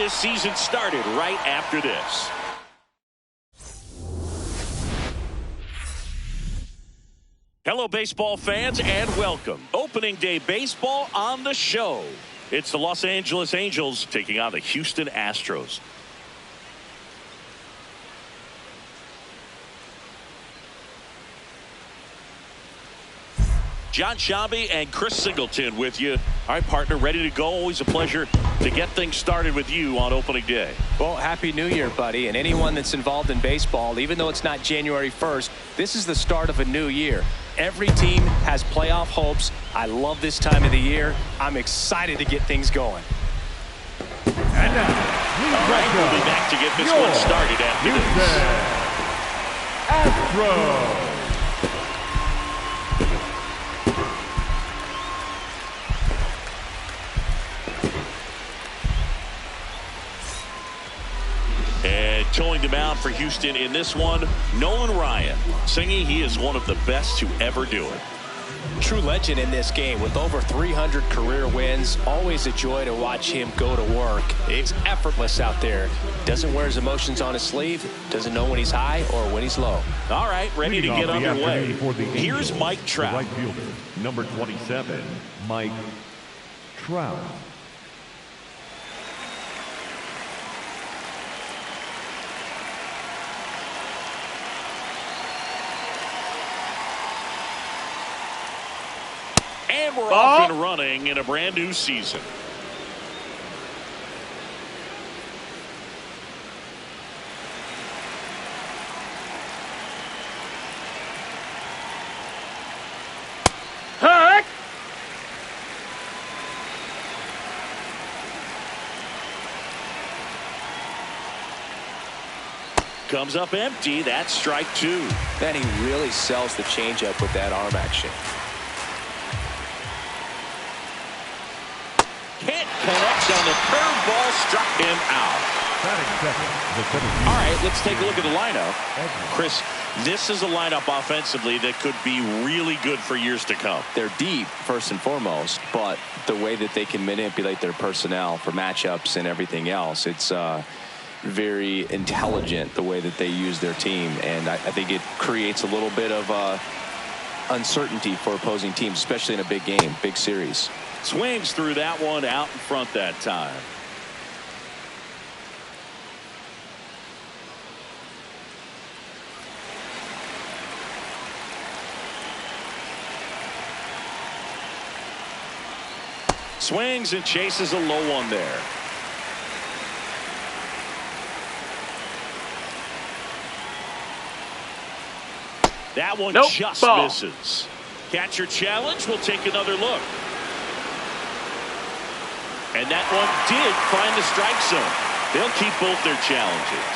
this season started right after this. Hello, baseball fans, and welcome. Opening day baseball on the show. It's the Los Angeles Angels taking on the Houston Astros. John Shabby and Chris Singleton with you. All right, partner, ready to go. Always a pleasure to get things started with you on opening day. Well, Happy New Year, buddy. And anyone that's involved in baseball, even though it's not January 1st, this is the start of a new year. Every team has playoff hopes. I love this time of the year. I'm excited to get things going. And now, all right, we'll be back to get this one started after this. Astros. And towing the mound for Houston in this one, Nolan Ryan. Singing, he is one of the best to ever do it. True legend in this game with over 300 career wins. Always a joy to watch him go to work. It's effortless out there. Doesn't wear his emotions on his sleeve. Doesn't know when he's high or when he's low. All right, ready to get underway. Here's Angels, Mike Trout. Right fielder, number 27, Mike Trout. And we're off and running in a brand new season. Heck! Comes up empty. That's strike two. Then he really sells the changeup with that arm action. Can't connect on the curveball, struck him out. All right, let's take a look at the lineup. Chris, this is a lineup offensively that could be really good for years to come. They're deep, first and foremost, but the way that they can manipulate their personnel for matchups and everything else, it's very intelligent the way that they use their team, and I think it creates a little bit of uncertainty for opposing teams, especially in a big game, big series. Swings through that one out in front that time. Swings and chases a low one there. That one just misses. Catcher challenge. We'll take another look. And that one did find the strike zone. They'll keep both their challenges.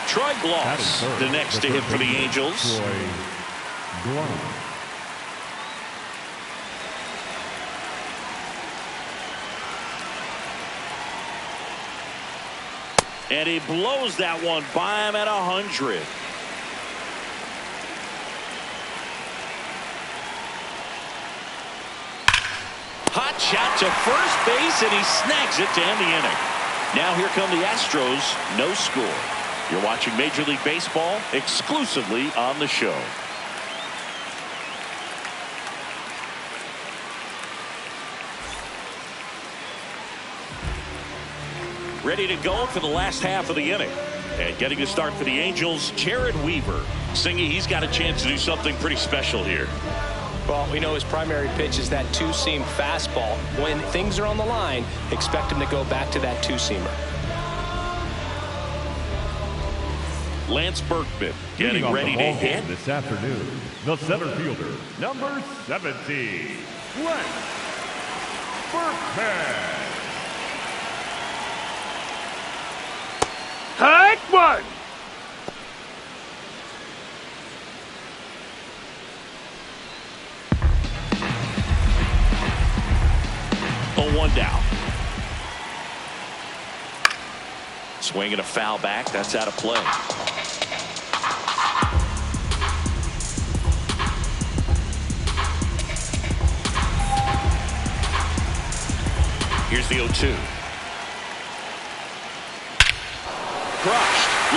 Troy Gloss, the next to hit for the Angels. And he blows that one by him at 100. Hot shot to first base, and he snags it to end the inning. Now here come the Astros, no score. You're watching Major League Baseball exclusively on the show. Ready to go for the last half of the inning. And getting to start for the Angels, Jared Weaver. Singing, he's got a chance to do something pretty special here. Well, we know his primary pitch is that two-seam fastball. When things are on the line, expect him to go back to that two-seamer. Lance Berkman getting ready to hit this afternoon. The center fielder, number 70, Lance Berkman. Heck one! One down. Swinging a foul back. That's out of play. Here's the 0-2.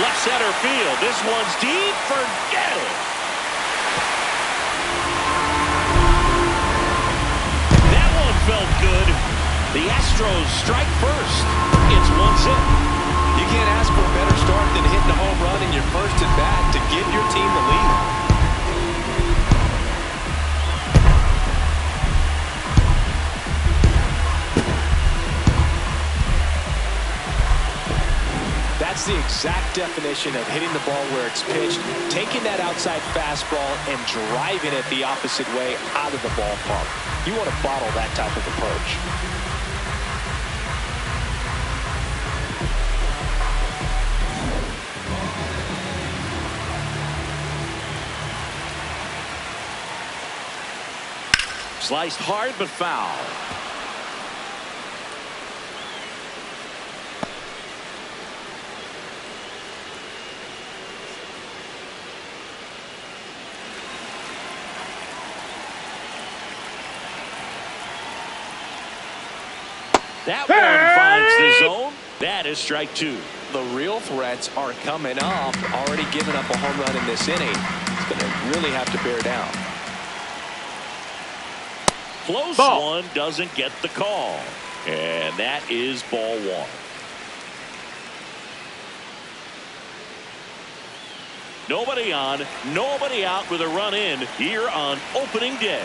Left center field. This one's deep. Forget it. That one felt good. The Astros strike first. It's 1-0. You can't ask for a better start than hitting a home run in your first at bat to give your team the lead. That's the exact definition of hitting the ball where it's pitched, taking that outside fastball and driving it the opposite way out of the ballpark. You want to bottle that type of approach. Sliced hard but foul. That one finds the zone. That is strike two. The real threats are coming up. Already giving up a home run in this inning. It's going to really have to bear down. Close one, doesn't get the call. And that is ball one. Nobody on, nobody out with a run in here on opening day.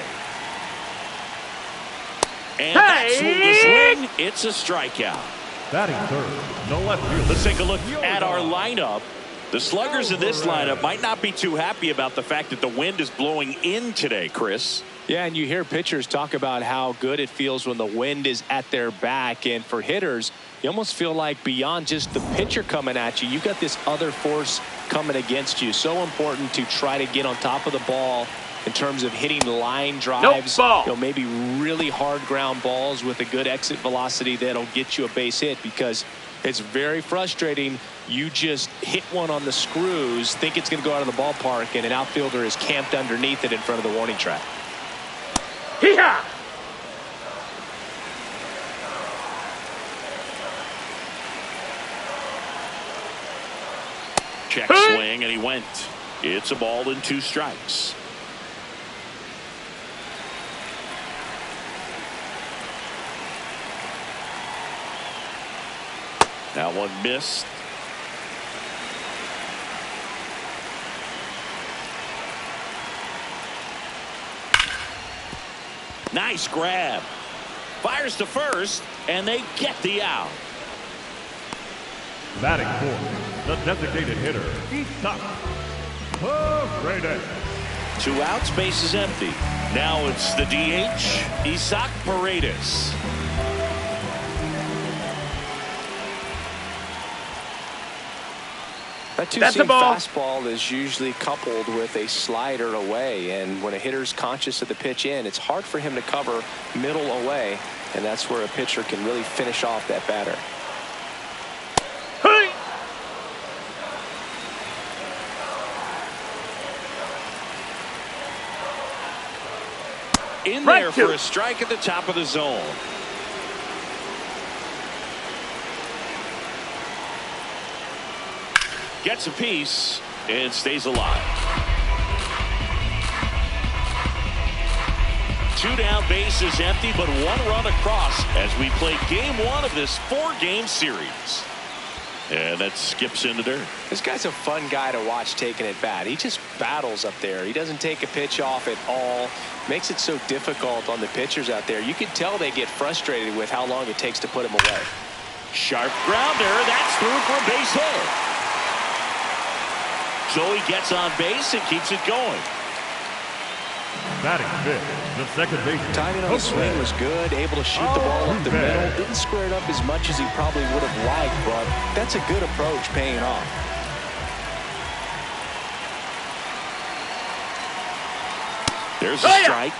And that swing is swing. It's a strikeout. Batting third, no left field. Let's take a look at our lineup. The sluggers in this lineup might not be too happy about the fact that the wind is blowing in today, Chris. Yeah, and you hear pitchers talk about how good it feels when the wind is at their back. And for hitters, you almost feel like beyond just the pitcher coming at you, you've got this other force coming against you. So important to try to get on top of the ball in terms of hitting line drives. Maybe really hard ground balls with a good exit velocity that'll get you a base hit, because it's very frustrating. You just hit one on the screws, think it's going to go out of the ballpark, and an outfielder is camped underneath it in front of the warning track. Check swing, and he went. It's a ball and two strikes. That one missed. Nice grab. Fires to first, and they get the out. Batting fourth, the designated hitter, Isak Paredes. 2 outs, base is empty. Now it's the DH, Isak Paredes. That two-seam fastball is usually coupled with a slider away, and when a hitter's conscious of the pitch in, it's hard for him to cover middle away, and that's where a pitcher can really finish off that batter. In there for a strike at the top of the zone. Gets a piece and stays alive. 2 down, base is empty, but 1 run across as we play game 1 of this 4-game series. And that skips into dirt. This guy's a fun guy to watch taking at bat. He just battles up there. He doesn't take a pitch off at all. Makes it so difficult on the pitchers out there. You can tell they get frustrated with how long it takes to put him away. Sharp grounder. That's through for a base hit. So he gets on base and keeps it going. Batting fifth, the second baseman. Timing on the swing was good, able to shoot the ball up the middle. Didn't square it up as much as he probably would have liked, but that's a good approach, paying off. There's a strike.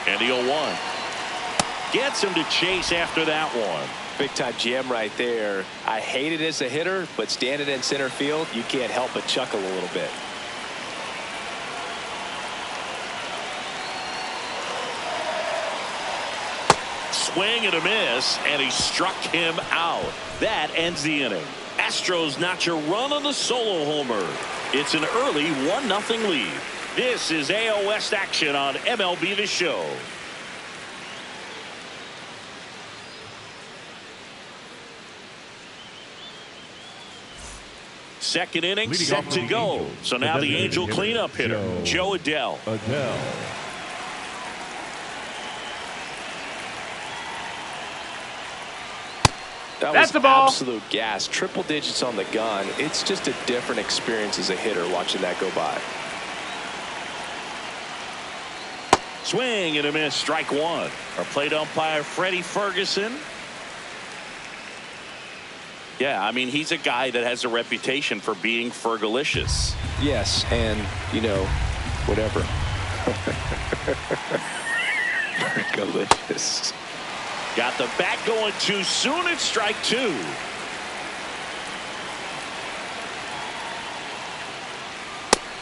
And the 0-1. Gets him to chase after that one. Big time jam right there. I hate it as a hitter, but standing in center field, you can't help but chuckle a little bit. Swing and a miss, and he struck him out. That ends the inning. Astros notch a run on the solo homer. It's an early 1-0 lead. This is AL West action on MLB The Show. Second inning set to go. So now the Angel cleanup hitter, Joe Adell. That was absolute gas. Triple digits on the gun. It's just a different experience as a hitter watching that go by. Swing and a miss, strike one. Our plate umpire, Freddie Ferguson. Yeah, I mean, he's a guy that has a reputation for being Fergalicious. Yes, and, you know, whatever. Fergalicious. Got the bat going too soon. It's strike two.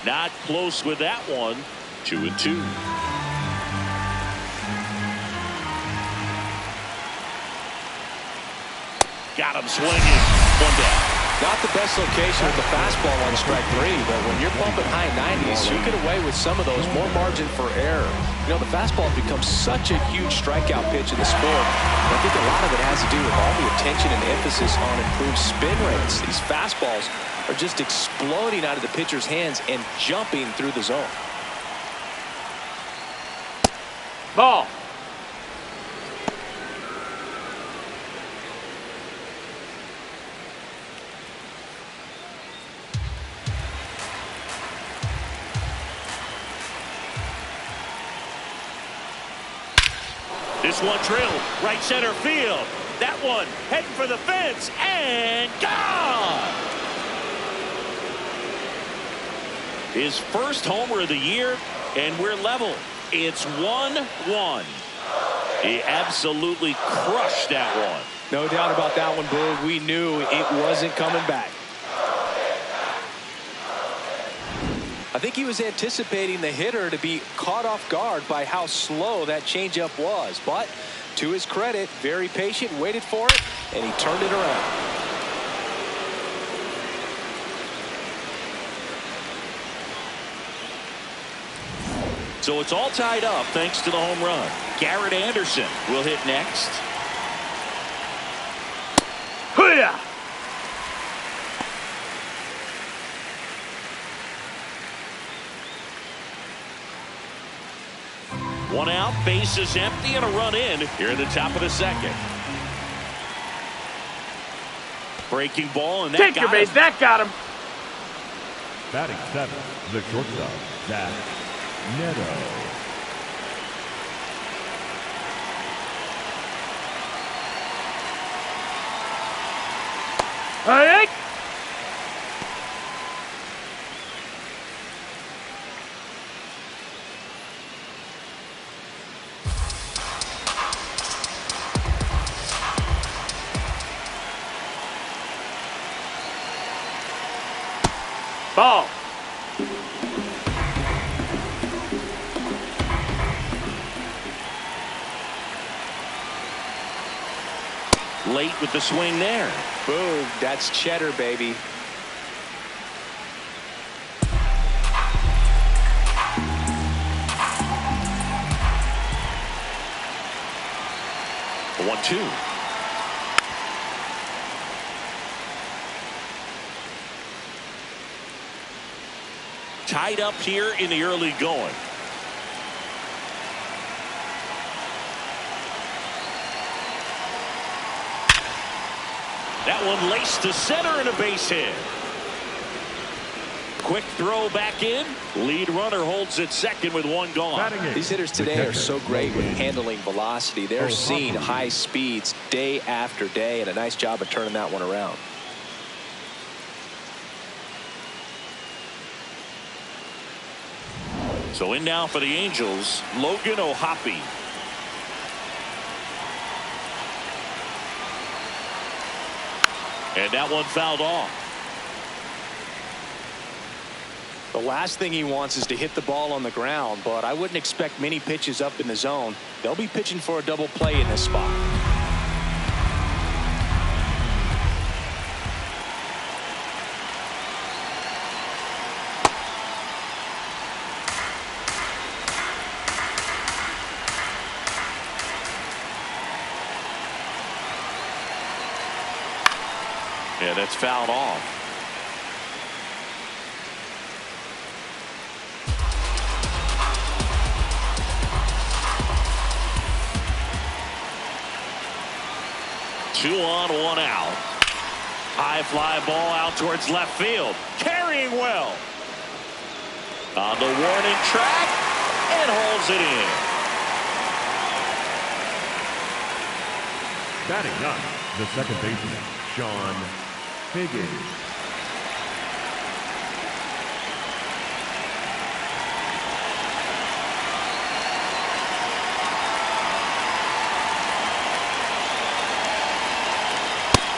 Not close with that one. 2-2. Got him swinging. One down. Not the best location with the fastball on strike three, but when you're bumping high 90s, you get away with some of those, more margin for error. You know, the fastball has become such a huge strikeout pitch in the sport. And I think a lot of it has to do with all the attention and emphasis on improved spin rates. These fastballs are just exploding out of the pitcher's hands and jumping through the zone. Ball. This one drilled right center field. That one heading for the fence and gone. His first homer of the year, and we're level. It's 1-1. He absolutely crushed that one. No doubt about that one, Boog. We knew it wasn't coming back. I think he was anticipating the hitter to be caught off guard by how slow that changeup was. But to his credit, very patient, waited for it, and he turned it around. So it's all tied up thanks to the home run. Garrett Anderson will hit next. Hoo-yah! One out, bases empty, and a run in here in the top of the second. Breaking ball, and that Take your got him. base. That got him. Batting seventh, the shortstop, Zach Neto. All right. Ball. Late with the swing there. Boom, that's cheddar, baby. A 1-2. Tied up here in the early going. That one laced to center and a base hit. Quick throw back in. Lead runner holds at second with one gone. These hitters today are so great with handling velocity. They're seeing high speeds day after day, and a nice job of turning that one around. So in now for the Angels, Logan O'Hoppe. And that one fouled off. The last thing he wants is to hit the ball on the ground, but I wouldn't expect many pitches up in the zone. They'll be pitching for a double play in this spot. Yeah, that's fouled off. Two on, one out. High fly ball out towards left field. Carrying well. On the warning track and holds it in. Batting ninth, the second baseman, Sean Higgins.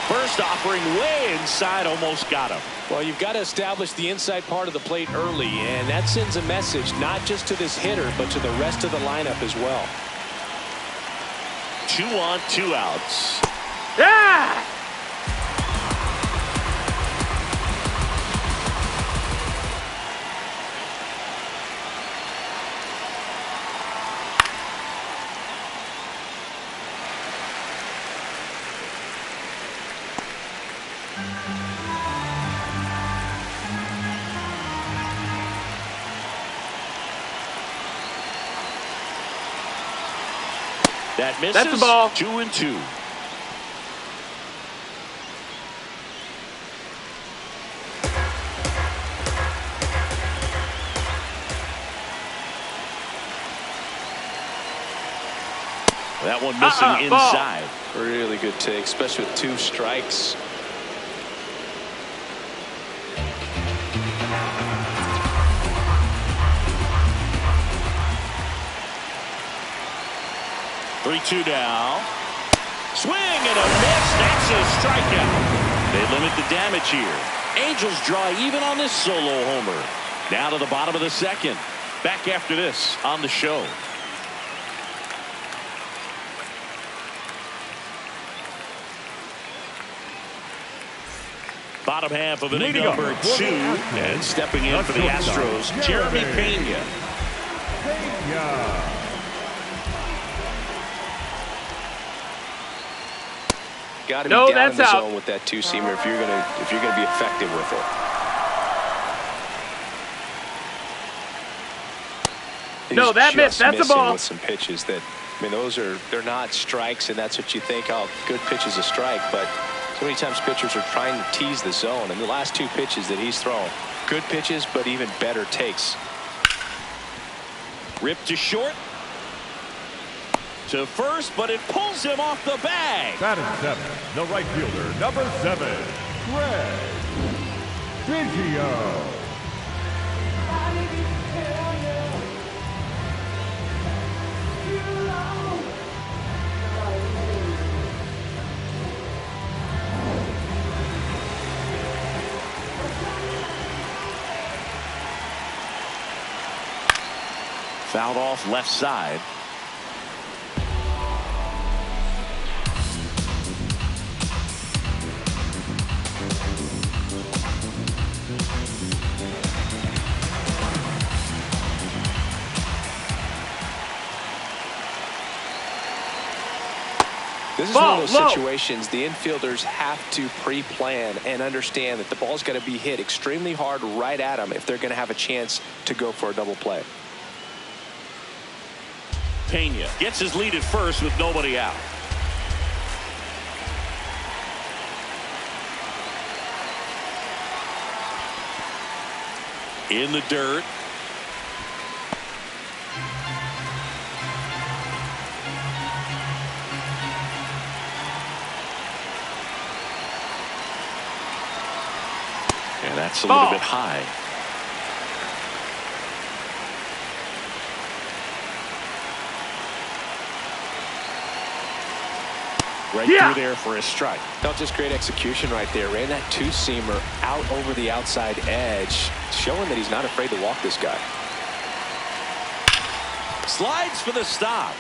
First offering way inside, almost got him. Well, you've got to establish the inside part of the plate early, and that sends a message not just to this hitter, but to the rest of the lineup as well. 2 on, 2 outs. Yeah! That misses. That's the ball. 2 and 2. That one missing inside. Really good take, especially with 2 strikes. Three-two now. Swing and a miss. That's a strikeout. They limit the damage here. Angels draw even on this solo homer. Now to the bottom of the second. Back after this on the show. Bottom half of inning number 2, and stepping in for the Astros, Jeremy Pena. Got to be down in the zone with that 2-seamer if you're gonna be effective with it. No, that missed. That's a ball. With some pitches that, I mean, they're not strikes, and that's what you think. Oh, good pitch is a strike, but so many times pitchers are trying to tease the zone, and the last 2 pitches that he's thrown, good pitches, but even better takes. Ripped to short. To first, but it pulls him off the bag. Batting 7, the right fielder, number 7, Greg Biggio. Fouled off left side. This is one of those situations the infielders have to pre-plan and understand that the ball's got to be hit extremely hard right at them if they're going to have a chance to go for a double play. Pena gets his lead at first with nobody out. In the dirt. And that's a little bit high. Right through there for a strike. Felt just great execution right there. Ran that two-seamer out over the outside edge, showing that he's not afraid to walk this guy. Slides for the stop.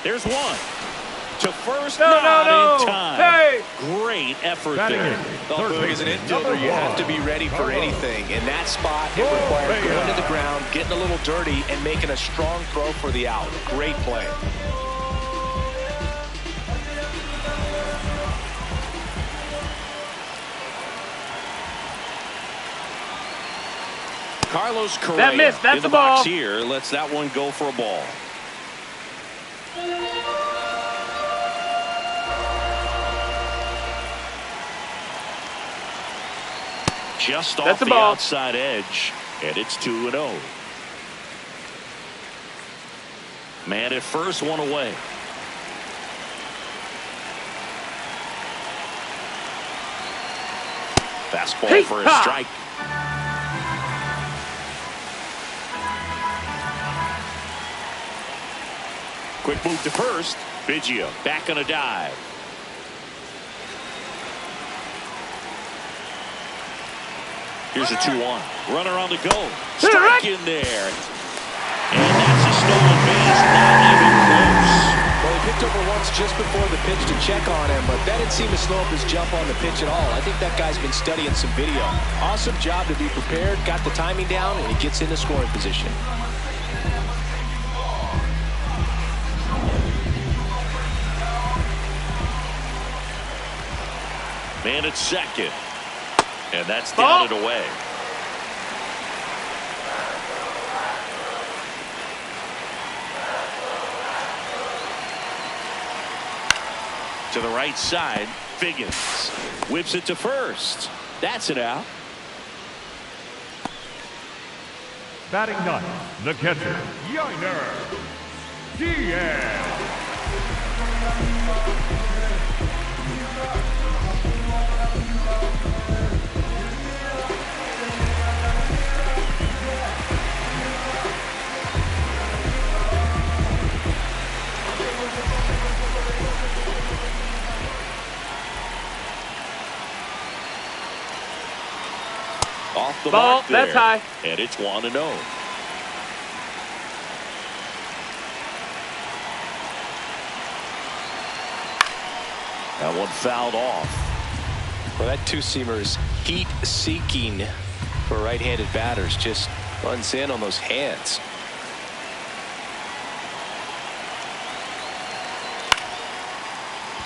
There's one. To first, no, in time. Hey. Great effort there. Well, Boog, as an infielder, you have to be ready for anything. In that spot, it required going to the ground, getting a little dirty, and making a strong throw for the out. Great play. Carlos Correa that missed. That's in the a ball. box here. Lets that one go for a ball. Just off the outside edge, and it's 2-0. Man at first, one away. Fastball for a strike. Quick move to first. Biggio back on a dive. Here's a 2-1. Runner on the go. Strike in there. And that's a stolen base. Not even close. Well, he picked over once just before the pitch to check on him, but that didn't seem to slow up his jump on the pitch at all. I think that guy's been studying some video. Awesome job to be prepared, got the timing down, and he gets into scoring position. Man at second. And that's down and away. To the right side, Figgins whips it to first. That's it out. Batting ninth, the catcher, Yainer Diaz. Off the ball, mark there. that's high. And it's 1-0. That one fouled off. Well, that two-seamer is heat-seeking for right-handed batters. Just runs in on those hands.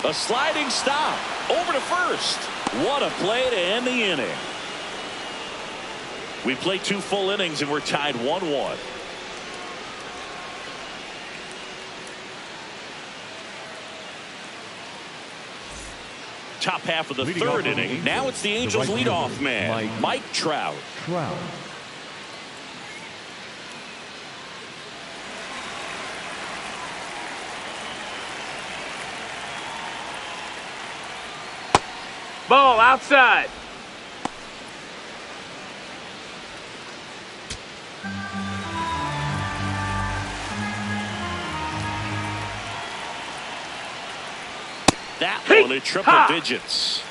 A sliding stop over to first. What a play to end the inning. We played 2 full innings and we're tied 1-1. Top half of the third inning. Now it's the Angels leadoff man, Mike Trout. Ball outside. That one at triple digits.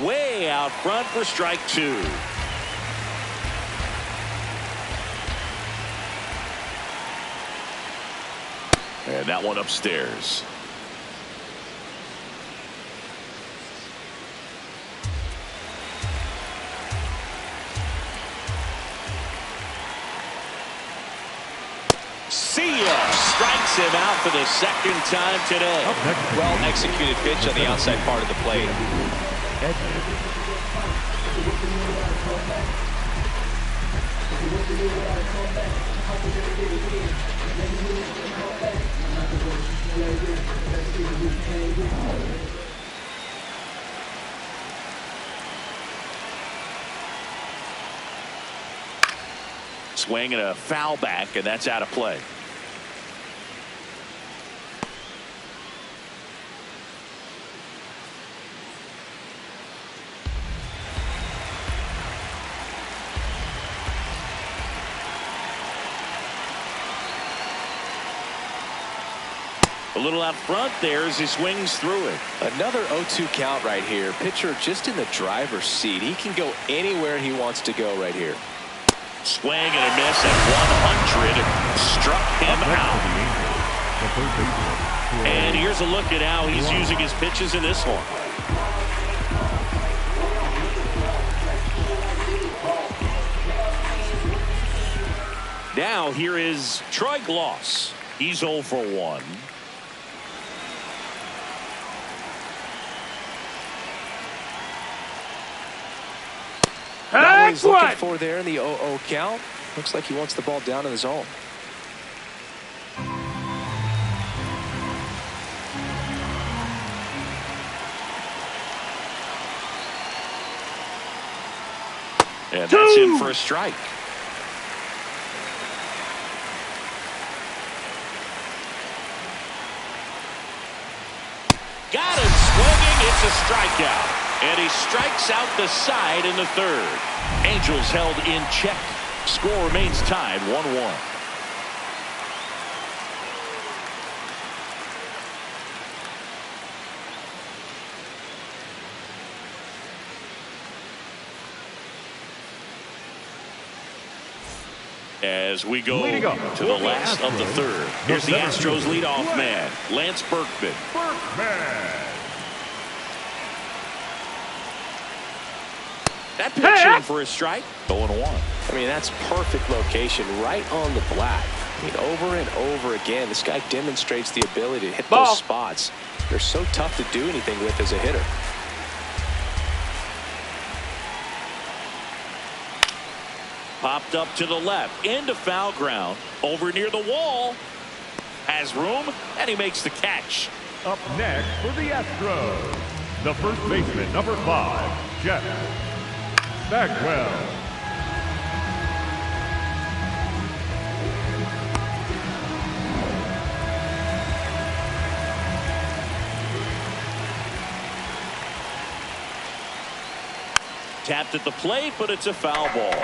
Way out front for strike 2. And that one upstairs. Strikes him out for the second time today. Well executed pitch on the outside part of the plate. Swing and a foul back, and that's out of play. A little out front there as he swings through it. Another 0-2 count right here. Pitcher just in the driver's seat. He can go anywhere he wants to go right here. Swing and a miss at 100. Struck him out. And here's a look at how he's using his pitches in this one. Now here is Troy Gloss. He's 0 for 1. Not what he's looking for there in the 0-0 count. Looks like he wants the ball down in the zone. And that's in for a strike. Got him swinging. It's a strikeout. And he strikes out the side in the third. Angels held in check. Score remains tied 1-1. As we go to the last of the third. Here's the Astros leadoff man, Lance Berkman. That pitch in for a strike. 0-1. I mean, that's perfect location right on the black. I mean, over and over again, this guy demonstrates the ability to hit those spots. They're so tough to do anything with as a hitter. Popped up to the left, into foul ground, over near the wall. Has room, and he makes the catch. Up next for the Astros, the first baseman, number 5, Jeff Bagwell. Tapped at the plate, but it's a foul ball.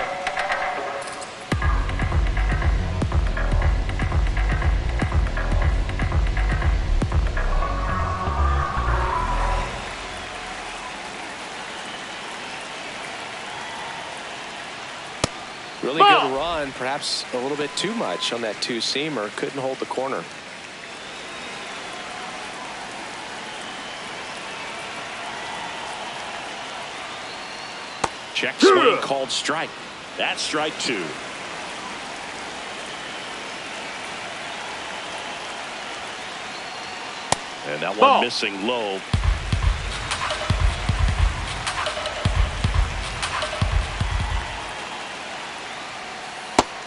Really good run, perhaps a little bit too much on that two-seamer. Couldn't hold the corner. Check swing called strike. That's strike 2. And that one missing low.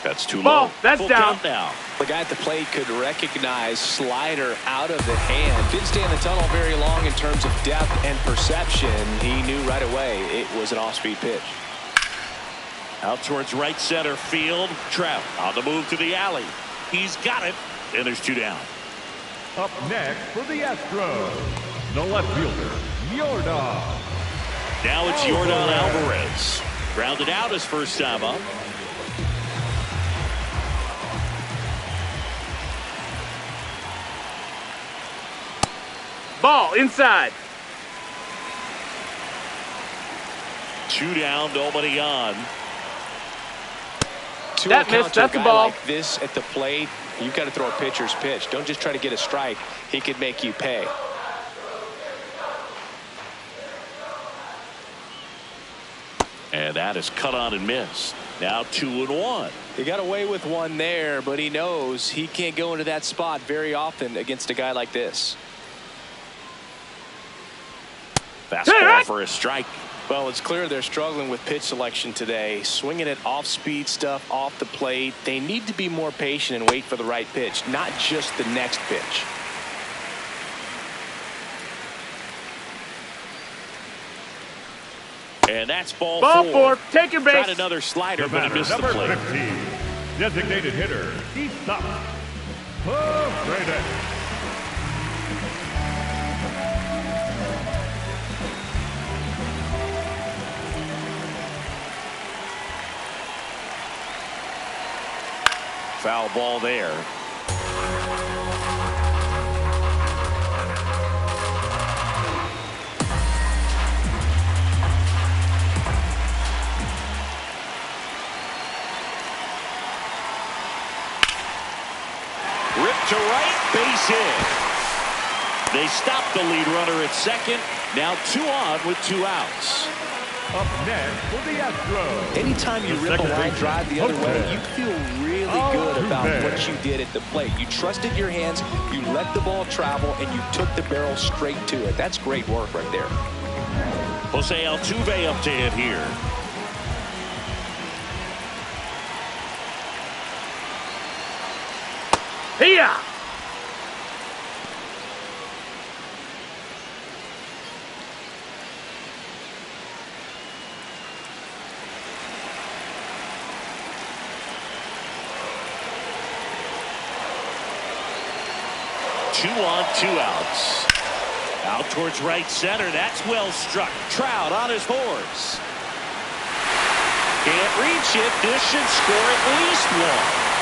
That's too low. That's Full down. count now. The guy at the plate could recognize slider out of the hand. Didn't stay in the tunnel very long in terms of depth and perception. He knew right away it was an off-speed pitch. Out towards right center field. Trout on the move to the alley. He's got it. And there's 2 down. Up next for the Astros, the left fielder, Yordan. Now it's Yordan Alvarez. Grounded out his first time up. Ball inside. 2 down, nobody on. That missed. That's a ball. Like this at the plate, you've got to throw a pitcher's pitch. Don't just try to get a strike. He could make you pay. And that is cut on and missed. Now 2-1. He got away with one there, but he knows he can't go into that spot very often against a guy like this. Fastball for a strike. Well, it's clear they're struggling with pitch selection today. Swinging at off-speed stuff off the plate. They need to be more patient and wait for the right pitch, not just the next pitch. And that's ball 4. Take your base. Tried another slider, but he missed the Number plate. 15, designated hitter, Easton Paredes. Foul ball there. base hit. They stop the lead runner at second. Now 2 on with 2 outs. Up next for the Astros. Anytime you rip a line drive the other way, you feel really good about what you did at the plate. You trusted your hands, you let the ball travel, and you took the barrel straight to it. That's great work right there. Jose Altuve up to hit here. Here. Two on, 2 outs. Out towards right center. That's well struck. Trout on his horse. Can't reach it. This should score at least 1.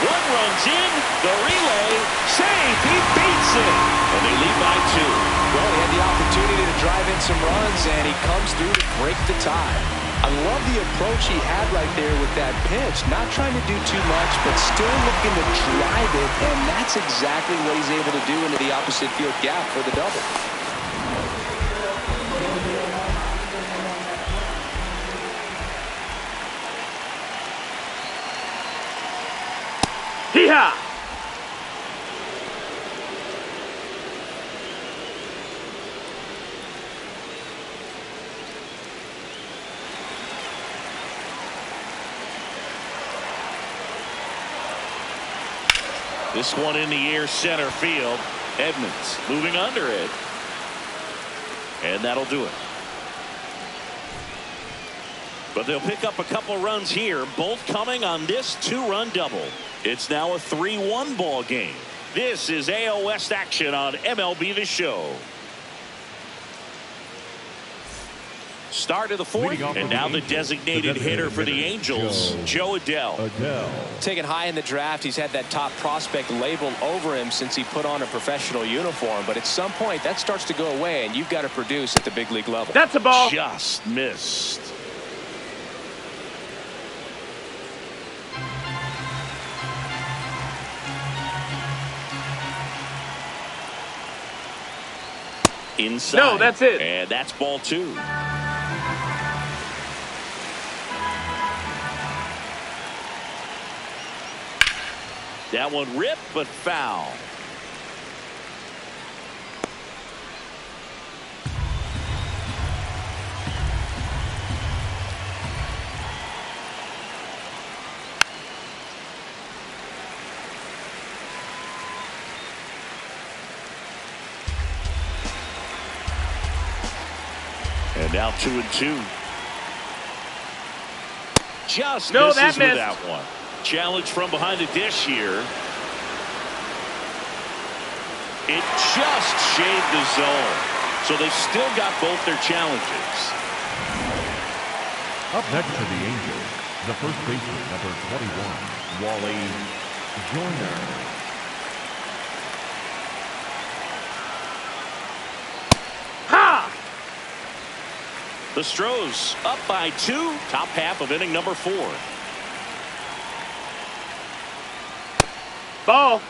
1 runs in. The relay. Save. He beats it. And they lead by 2. Well, he had the opportunity to drive in some runs, and he comes through to break the tie. I love the approach he had right there with that pitch. Not trying to do too much, but still looking to drive it, and that's exactly what he's able to do into the opposite field gap for the double. Hee-haw. This one in the air, center field. Edmonds moving under it. And that'll do it. But they'll pick up a couple runs here, both coming on this 2-run double. It's now a 3-1 ball game. This is AL West action on MLB The Show. Start of the 4th, and now the designated hitter for the Angels, Joe Adell. Taken high in the draft, he's had that top prospect labeled over him since he put on a professional uniform. But at some point, that starts to go away, and you've got to produce at the big league level. That's a ball. Just missed. Inside. No, that's it. And that's ball 2. That one ripped, but foul. And now 2-2. Just no, misses that with that one. Challenge from behind the dish here. It just shaved the zone. So they've still got both their challenges. Up next for the Angels, the first baseman, number 21, Wally Joyner. The Astros up by 2, top half of inning number 4. Ball.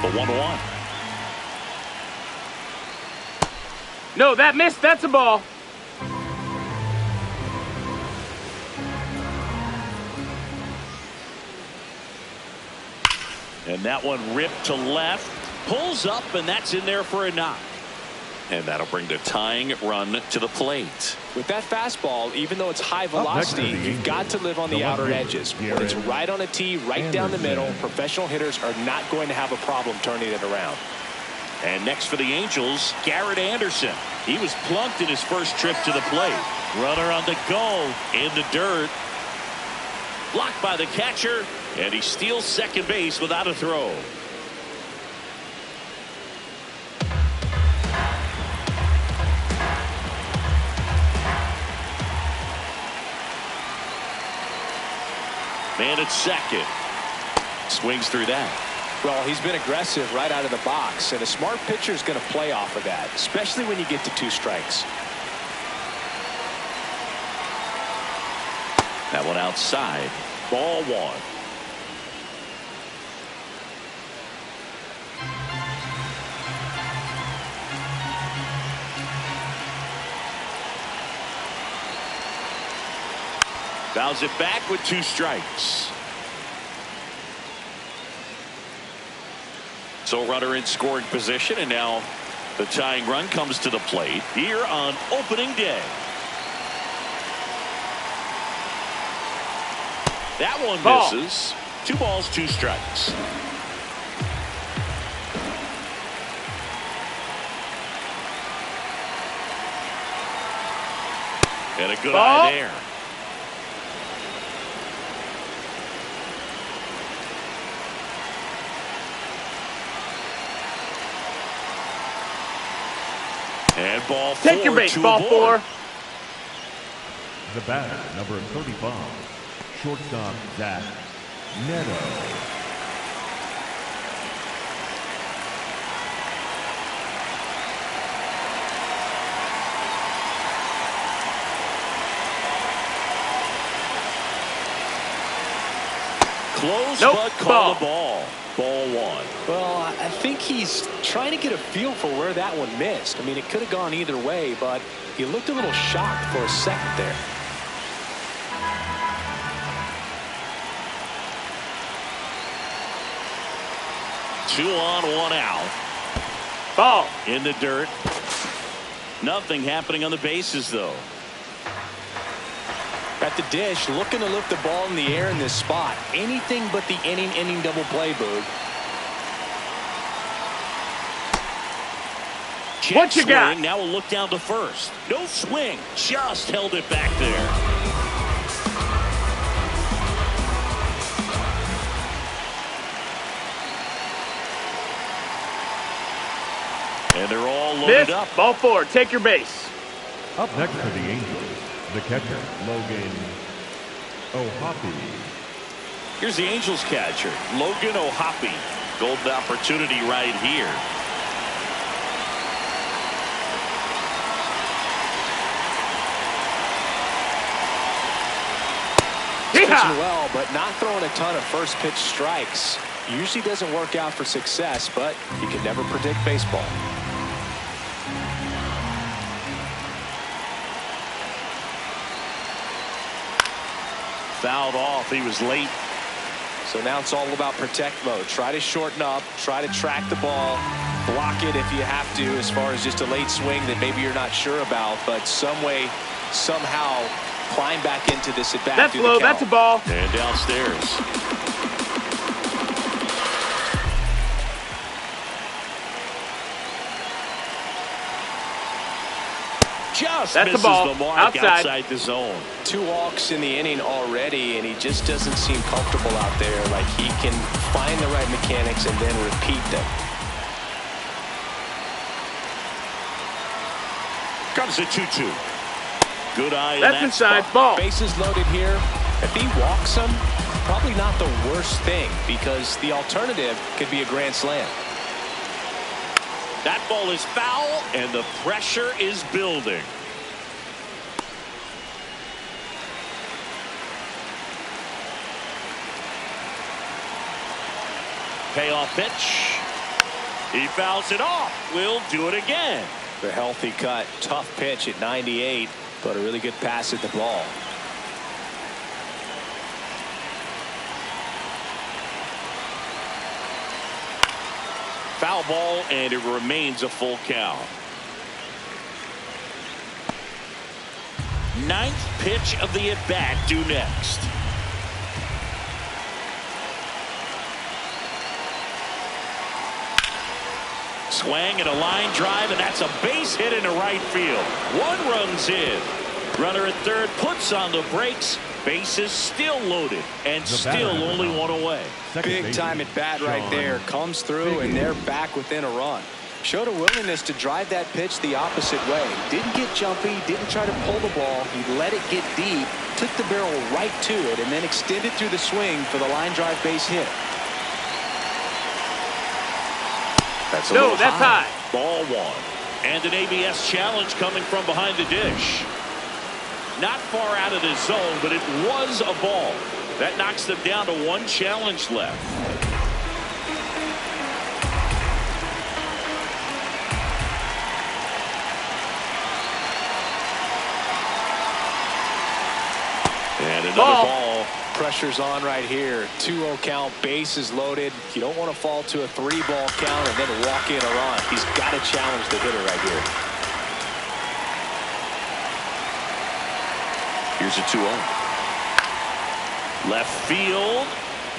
The 1-1. No, that missed. That's a ball. And that one ripped to left. Pulls up, and that's in there for a knock. And that'll bring the tying run to the plate. With that fastball, even though it's high velocity, you've got to live on the outer edges. When it's right on a tee, right down the middle, professional hitters are not going to have a problem turning it around. And next for the Angels, Garrett Anderson. He was plunked in his first trip to the plate. Runner on the go in the dirt. Blocked by the catcher, and he steals second base without a throw. Man at second. Swings through that. Well, he's been aggressive right out of the box, and a smart pitcher is going to play off of that, especially when you get to 2 strikes. That one outside. Ball one. Fouls it back with 2 strikes. So runner in scoring position, and now the tying run comes to the plate here on opening day. That one misses. 2 balls, 2 strikes. And a good eye there. And ball 4. Take your base, ball 4. The batter, number 35, shortstop Zach Neto. Close, but call the ball. Ball 1. Well, I think he's trying to get a feel for where that one missed. I mean, it could have gone either way, but he looked a little shocked for a second there. Two on, 1 out. Ball. In the dirt. Nothing happening on the bases, though. At the dish, looking to lift the ball in the air in this spot. Anything but the inning double play, Boog. What you got? Now we'll look down to first. No swing. Just held it back there. And they're all loaded up. Ball 4. Take your base. Up next for the Angels, the catcher, Logan O'Hoppe. Here's the Angels catcher, Logan O'Hoppe. Golden opportunity right here. Pitching well, but not throwing a ton of first pitch strikes. Usually doesn't work out for success, but you can never predict baseball. Fouled off. He was late. So now it's all about protect mode. Try to shorten up, try to track the ball, block it if you have to, as far as just a late swing that maybe you're not sure about, but some way, somehow climb back into this at bat. That's low. That's a ball. And downstairs. Just That's misses a ball. the mark outside the zone. 2 walks in the inning already, and he just doesn't seem comfortable out there. Like he can find the right mechanics and then repeat them. Comes a 2-2. Good eye. That's inside. Ball. Bases loaded here. If he walks him, probably not the worst thing, because the alternative could be a grand slam. That ball is foul, and the pressure is building. Payoff pitch. He fouls it off. We'll do it again. The healthy cut. Tough pitch at 98, but a really good pass at the ball. Foul ball, and it remains a full count. 9th pitch of the at-bat due next. Swing and a line drive, and that's a base hit into right field. 1 run's in. Runner at third puts on the brakes. Bases still loaded, and still only 1 away. Big time at bat right there. Comes through, and they're back within a run. Showed a willingness to drive that pitch the opposite way. Didn't get jumpy, didn't try to pull the ball. He let it get deep, took the barrel right to it, and then extended through the swing for the line drive base hit. That's a little high. Ball 1. And an ABS challenge coming from behind the dish. Not far out of the zone, but it was a ball. That knocks them down to one challenge left. And another ball. Pressure's on right here. 2-0 count, bases loaded. You don't want to fall to a 3-ball count and then walk in a run. He's got to challenge the hitter right here. Here's a 2-0. Left field.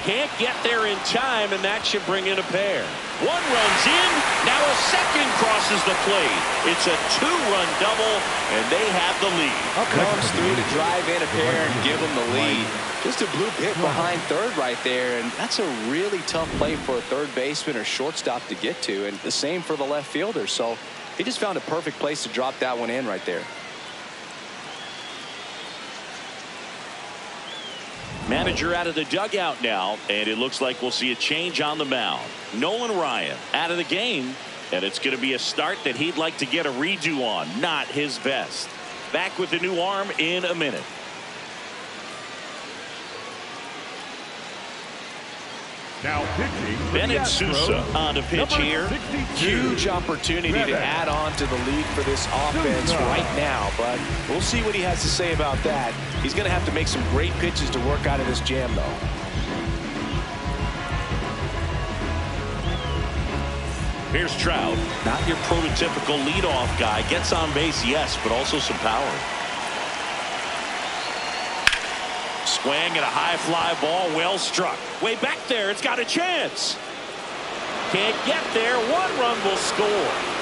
Can't get there in time, and that should bring in a pair. One runs in. Now a second crosses the plate. It's a 2-run double, and they have the lead. Comes through to drive in a pair and give them the lead. Just a blue hit behind third right there, and that's a really tough play for a third baseman or shortstop to get to, and the same for the left fielder. So he just found a perfect place to drop that one in right there. Manager out of the dugout now, and it looks like we'll see a change on the mound. Nolan Ryan out of the game, and it's going to be a start that he'd like to get a redo on. Not his best. Back with the new arm in a minute. Now pitching for the Bennett Sousa Astros, on to pitch number here. 62. Huge opportunity to add on to the lead for this offense right now, but we'll see what he has to say about that. He's going to have to make some great pitches to work out of this jam, though. Here's Trout. Not your prototypical leadoff guy. Gets on base, yes, but also some power. Swing and a high fly ball, well struck. Way back there, it's got a chance. Can't get there. One run will score.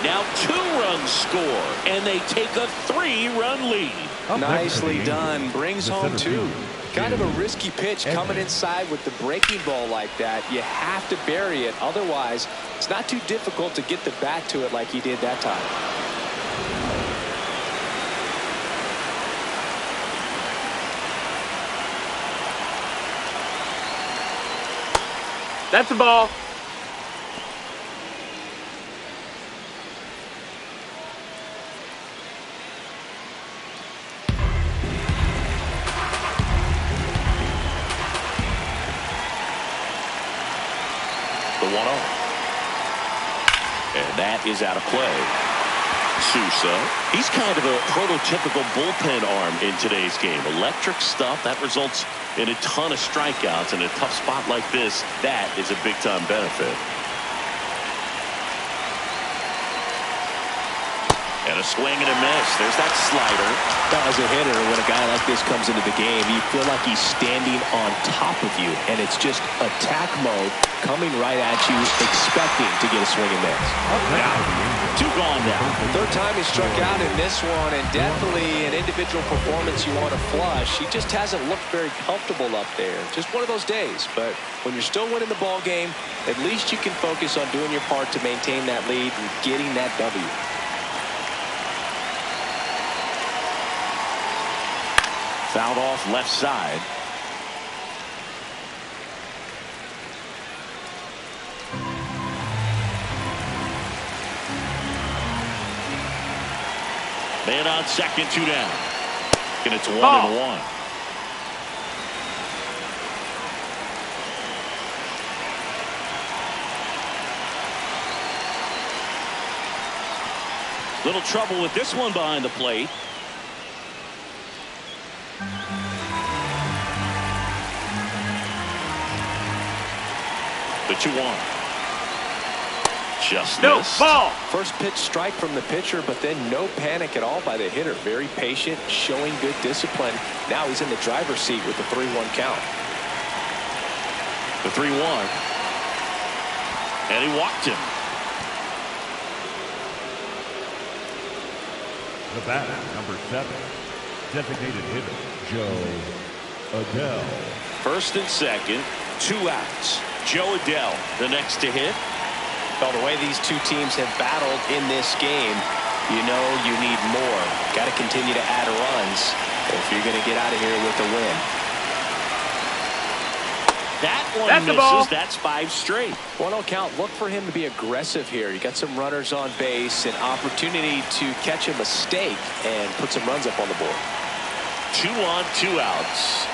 Now 2 runs score, and they take a 3-run lead. Nicely done. Brings home 2. Kind of a risky pitch coming inside with the breaking ball like that. You have to bury it. Otherwise, it's not too difficult to get the bat to it like he did that time. That's a ball. The 1-0. And that is out of play. Sousa. He's kind of a prototypical bullpen arm in today's game. Electric stuff that results in a ton of strikeouts. In a tough spot like this, that is a big-time benefit. And a swing and a miss. There's that slider. As a hitter, when a guy like this comes into the game, you feel like he's standing on top of you, and it's just attack mode coming right at you, expecting to get a swing and miss. Yeah. 2 gone now. Third time he struck out in this one, and definitely an individual performance you want to flush. He just hasn't looked very comfortable up there. Just one of those days. But when you're still winning the ball game, at least you can focus on doing your part to maintain that lead and getting that W. Fouled off left side. Man on second, 2 down. And it's 1-1. Little trouble with this one behind the plate. The 2-1. Just missed. Ball. First pitch strike from the pitcher, but then no panic at all by the hitter. Very patient, showing good discipline. Now he's in the driver's seat with the 3-1 count. The 3-1. And he walked him. The batter, number 7, designated hitter, Joe Adell. First and second, 2 outs. Joe Adell, the next to hit. Well, the way these two teams have battled in this game, you know you need more. Got to continue to add runs if you're going to get out of here with a win. That one That's misses. the ball. That's 5 straight. 1-0 count. Look for him to be aggressive here. You got some runners on base, an opportunity to catch a mistake and put some runs up on the board. 2 on, 2 outs.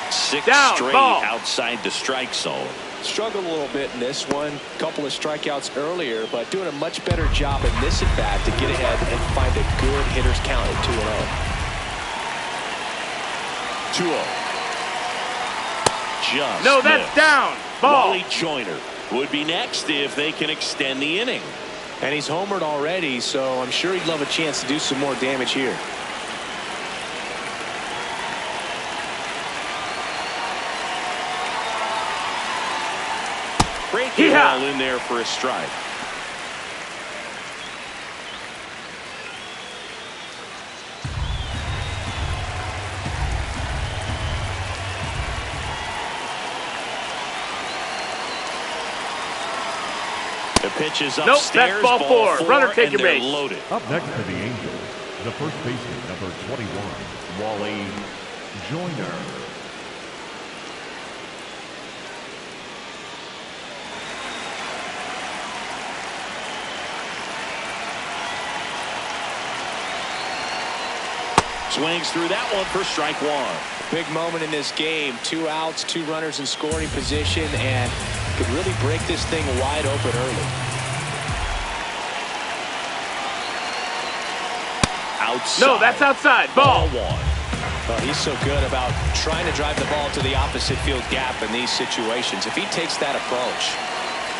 6 Down, straight ball. outside the strike zone. Struggled a little bit in this one. Couple of strikeouts earlier, but doing a much better job in this at bat to get ahead and find a good hitter's count at 2-0. 2-0. Just No, that's missed. down. Ball. Wally Joyner would be next if they can extend the inning. And he's homered already, so I'm sure he'd love a chance to do some more damage here. Breaking ball in there for a strike. The pitch is Nope, upstairs. that's ball 4. Runner, take your base. Loaded. Up next for the Angels, the first baseman, number 21, Wally Joyner. Swings through that one for strike 1. Big moment in this game. 2 outs, 2 runners in scoring position, and could really break this thing wide open early. Outside. No, that's outside. Ball. 1. Well, he's so good about trying to drive the ball to the opposite field gap in these situations. If he takes that approach,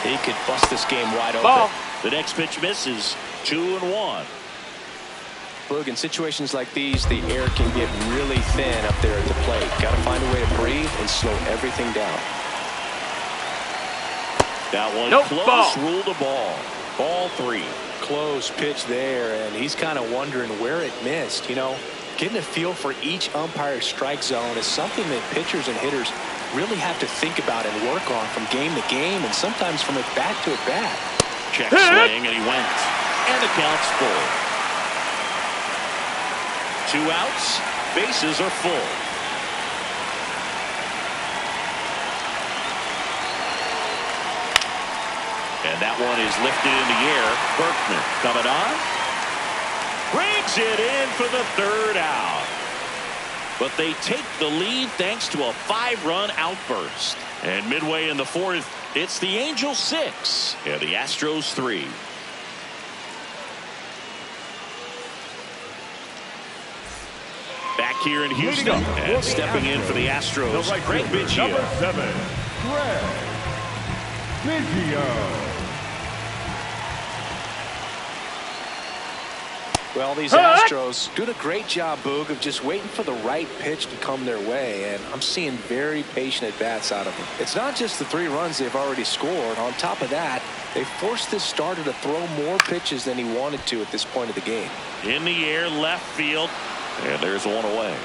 he could bust this game wide open. Ball. The next pitch misses. 2-1. Boog, in situations like these, the air can get really thin up there at the plate. Got to find a way to breathe and slow everything down. That one Nope, close. ball. Ruled a ball. Ball 3. Close pitch there, and he's kind of wondering where it missed. You know, getting a feel for each umpire's strike zone is something that pitchers and hitters really have to think about and work on from game to game, and sometimes from at bat to at bat. Check swing, and he went. And the count's full. 2 outs. Bases are full. And that one is lifted in the air. Berkman coming on. Brings it in for the 3rd out. But they take the lead thanks to a 5-run outburst. And midway in the 4th, it's the Angels 6 and the Astros 3. Back here in Houston and stepping in for the Astros, Craig Biggio. Number 7, Craig Biggio. Well, these Astros doing a great job, Boog, of just waiting for the right pitch to come their way, and I'm seeing very patient at-bats out of them. It's not just the 3 runs they've already scored. On top of that, they forced this starter to throw more pitches than he wanted to at this point of the game. In the air, left field, and there's one away.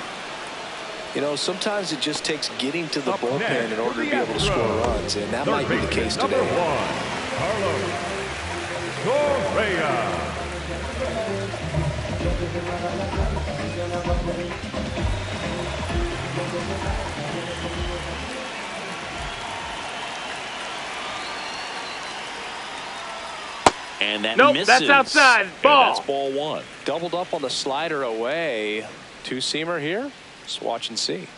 You know, sometimes it just takes getting to the Up bullpen next in order for to the be able to score Astros, runs, and that third might be the baseman, case number today. 1, Carlos Correa. And that Nope, misses. that's outside. And Ball. that's ball 1. Doubled up on the slider away. 2-seamer here. Just watch and see.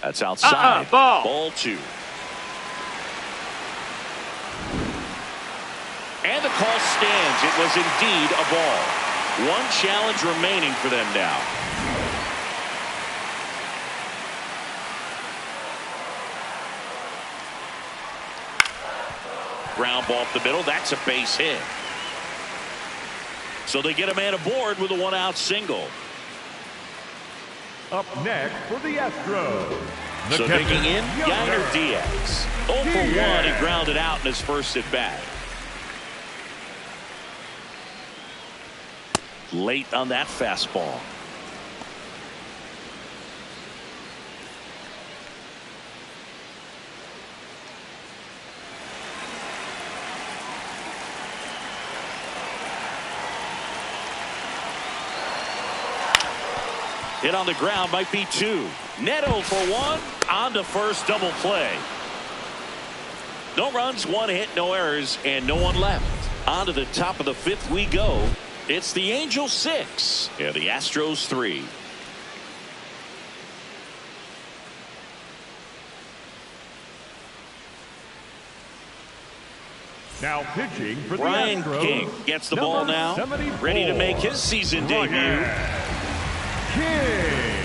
That's outside. Ball. Ball 2. And the call stands. It was indeed a ball. 1 challenge remaining for them now. Ground ball up the middle. That's a base hit. So they get a man aboard with a 1-out single. Up next for the Astros. The So catcher, digging in, Yainer Yainer. Diaz. 0 for 1. He grounded out in his first at bat. Late on that fastball. Hit on the ground, might be 2. Neto for 1. On to first, double play. No runs, 1 hit, no errors, and no one left. On to the top of the 5th we go. It's the Angels 6 and the Astros 3. Now pitching for the Ryan Astros, King gets the ball now, 74, ready to make his season debut. King.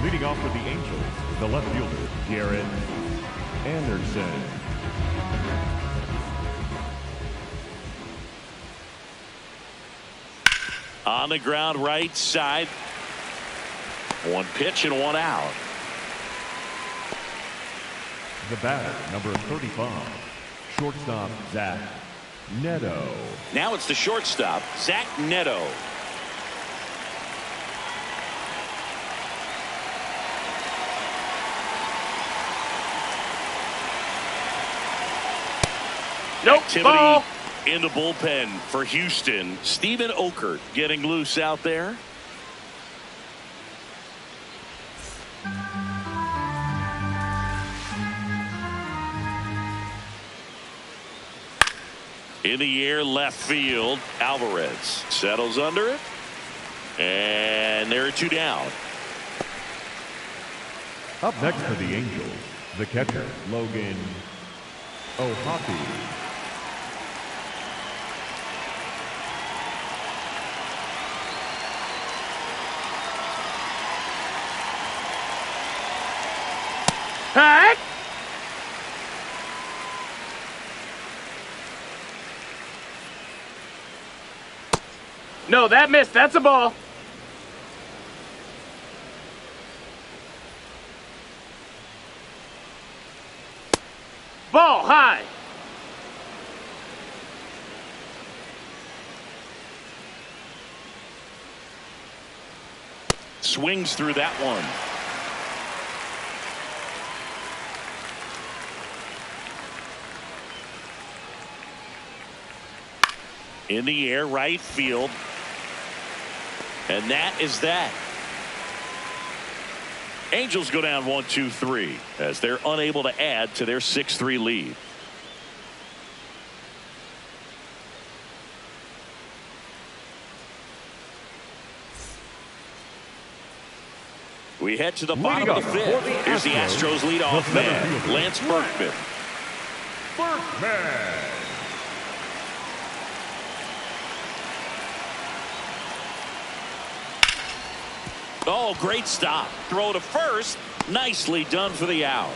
Leading off for the Angels, the left fielder, Garrett Anderson. On the ground, right side. 1 pitch and 1 out. The batter, number 35, shortstop, Zach Neto. Now it's the shortstop, Zach Neto. Nope. Activity Ball. in the bullpen for Houston. Steven Okert getting loose out there. In the air, left field. Alvarez settles under it. And there are 2 down. Up next for the Angels, the catcher, Logan O'Hoppe. Hack. No, that missed. That's a ball. Ball high. Swings through that one. In the air, right field. And that is that. Angels go down 1-2-3 as they're unable to add to their 6-3 lead. We head to the bottom of the 5th. Here's the Astros leadoff man, Lance Berkman. Berkman. Oh, great stop. Throw to first. Nicely done for the out.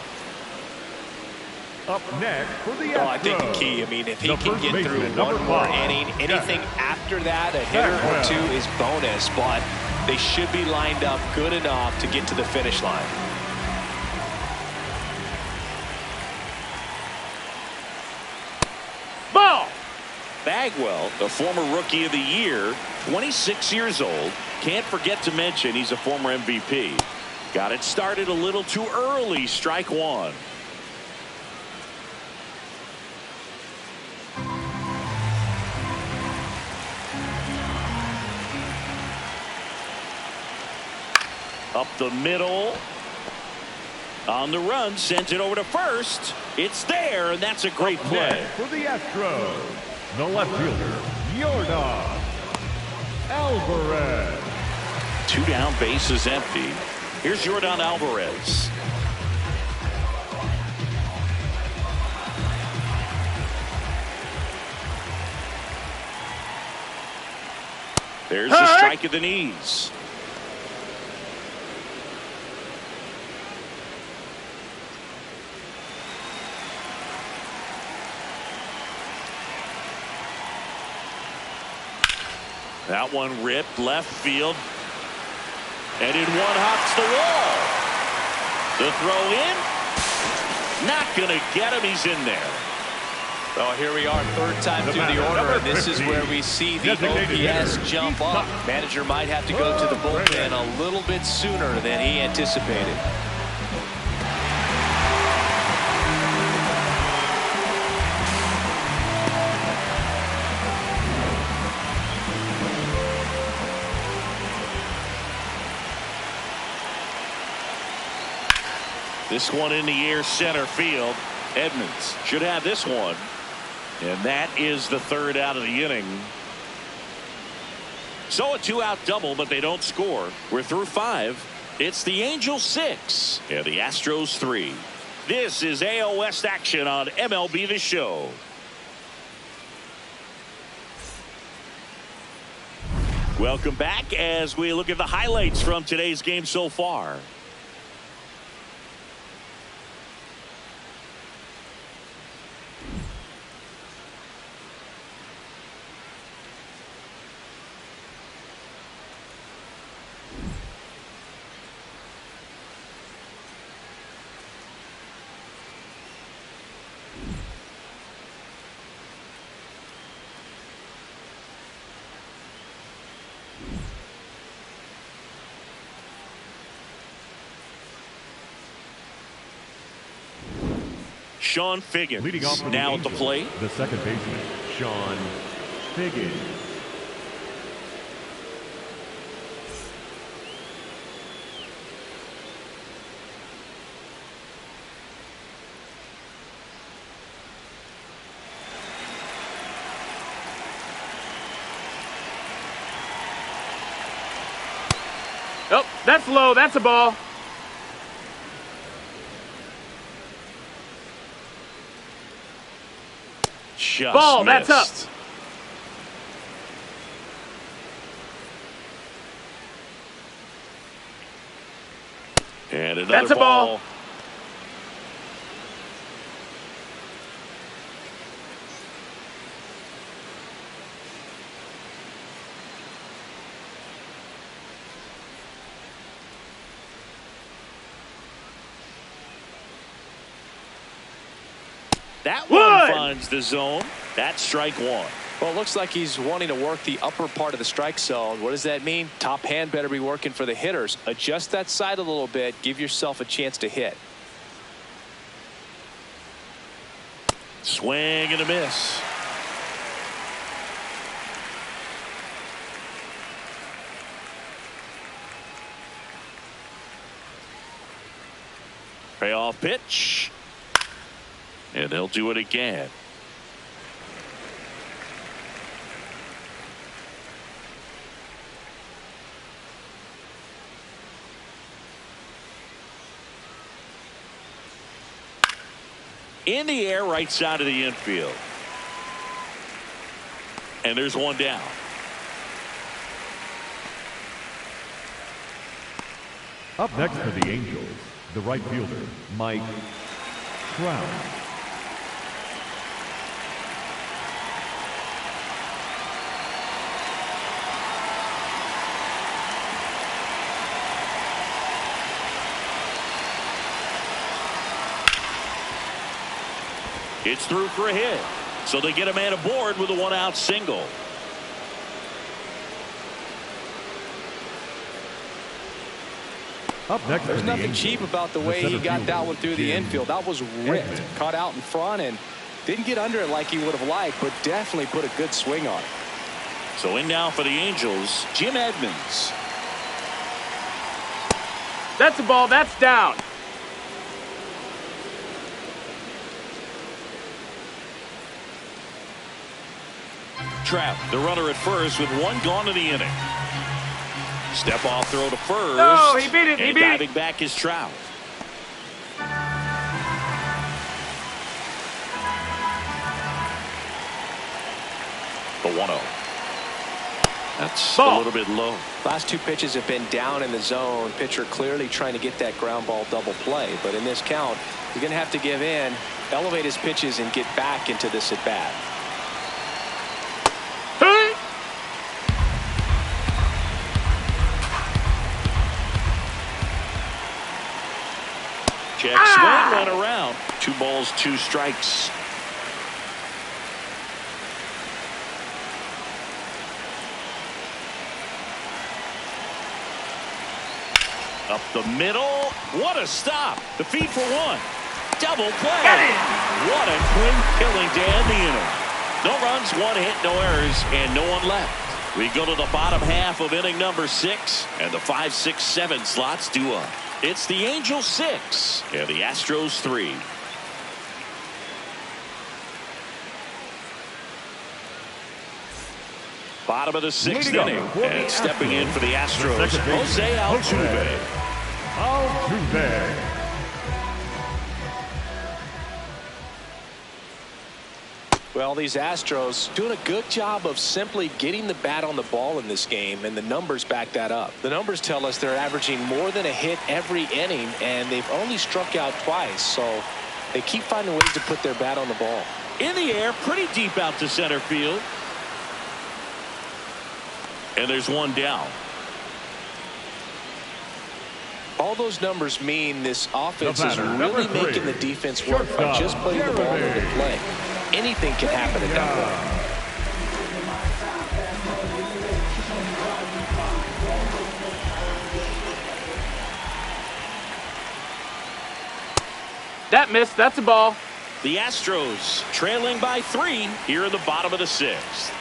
Up next for the Astros. I think the key, if he the can first get through baseman, one number more 5, inning, anything after that, a hitter or 2 is bonus, but they should be lined up good enough to get to the finish line. Ball. Bagwell, the former Rookie of the Year, 26 years old. Can't forget to mention he's a former MVP. Got it started a little too early. Strike 1. Up the middle. On the run, sends it over to first. It's there, and that's a great play. For the Astros, the left fielder, Yordan Alvarez. 2 down, bases empty. Here's Yordan Alvarez. There's the strike at the knees. That one ripped left field. And in one hops the wall. The throw in. Not going to get him. He's in there. Well, here we are, 3rd time through the order, and this is where we see the OPS jump up. Manager might have to go to the bullpen a little bit sooner than he anticipated. This one in the air, center field. Edmonds should have this one. And that is the third out of the inning. So a 2-out double, but they don't score. We're through 5. It's the Angels 6 and the Astros 3. This is AL West action on MLB The Show. Welcome back as we look at the highlights from today's game so far. Sean Figgins Leading off from now at the plate. The second baseman, Sean Figgins. Oh, that's low. That's a ball. Just ball. missed. That's up. And another That's a ball. That one finds the zone. That's strike one. Well, it looks like he's wanting to work the upper part of the strike zone. What does that mean? Top hand better be working for the hitters. Adjust that side a little bit. Give yourself a chance to hit. Swing and a miss. Payoff pitch. And they'll do it again. In the air, right side of the infield. And there's one down. Up next for the Angels, the right fielder, Mike Trout. It's through for a hit. So they get a man aboard with a 1-out single. Up next, there's nothing cheap about the way he got that one through the infield. That was ripped, caught out in front, and didn't get under it like he would have liked, but definitely put a good swing on it. So in now for the Angels, Jim Edmonds. That's a ball. That's down. Trout, the runner at first with one gone in the inning. Step off throw to first. No, he beat it. He beat it. Diving back is Trout. The 1-0. That's ball. A little bit low. Last two pitches have been down in the zone. Pitcher clearly trying to get that ground ball double play. But in this count, he's going to have to give in, elevate his pitches, and get back into this at bat. Check swing, run around. 2 balls, 2 strikes. Up the middle. What a stop. The feed for 1. Double play. What a quick killing to end the inning. No runs, 1 hit, no errors, and no one left. We go to the bottom half of inning number 6, and the 5, 6, 7 slots due up. It's the Angels 6 and the Astros 3. Bottom of the 6th inning, and stepping in for the Astros, Jose Altuve. Well, these Astros doing a good job of simply getting the bat on the ball in this game, and the numbers back that up. The numbers tell us they're averaging more than a hit every inning, and they've only struck out twice, so they keep finding ways to put their bat on the ball. In the air, pretty deep out to center field. And there's one down. All those numbers mean this offense is really making the defense work by just putting the ball into play. Anything can happen at that point. That missed. That's a ball. The Astros trailing by 3 here in the bottom of the 6th.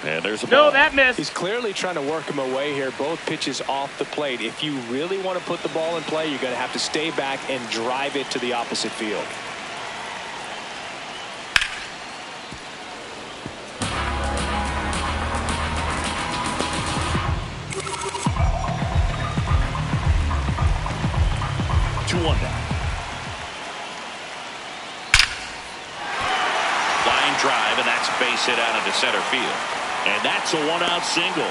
And there's a ball. No, that missed. He's clearly trying to work him away here. Both pitches off the plate. If you really want to put the ball in play, you're going to have to stay back and drive it to the opposite field. Line drive, and that's a base hit out into center field. And that's a 1-out single.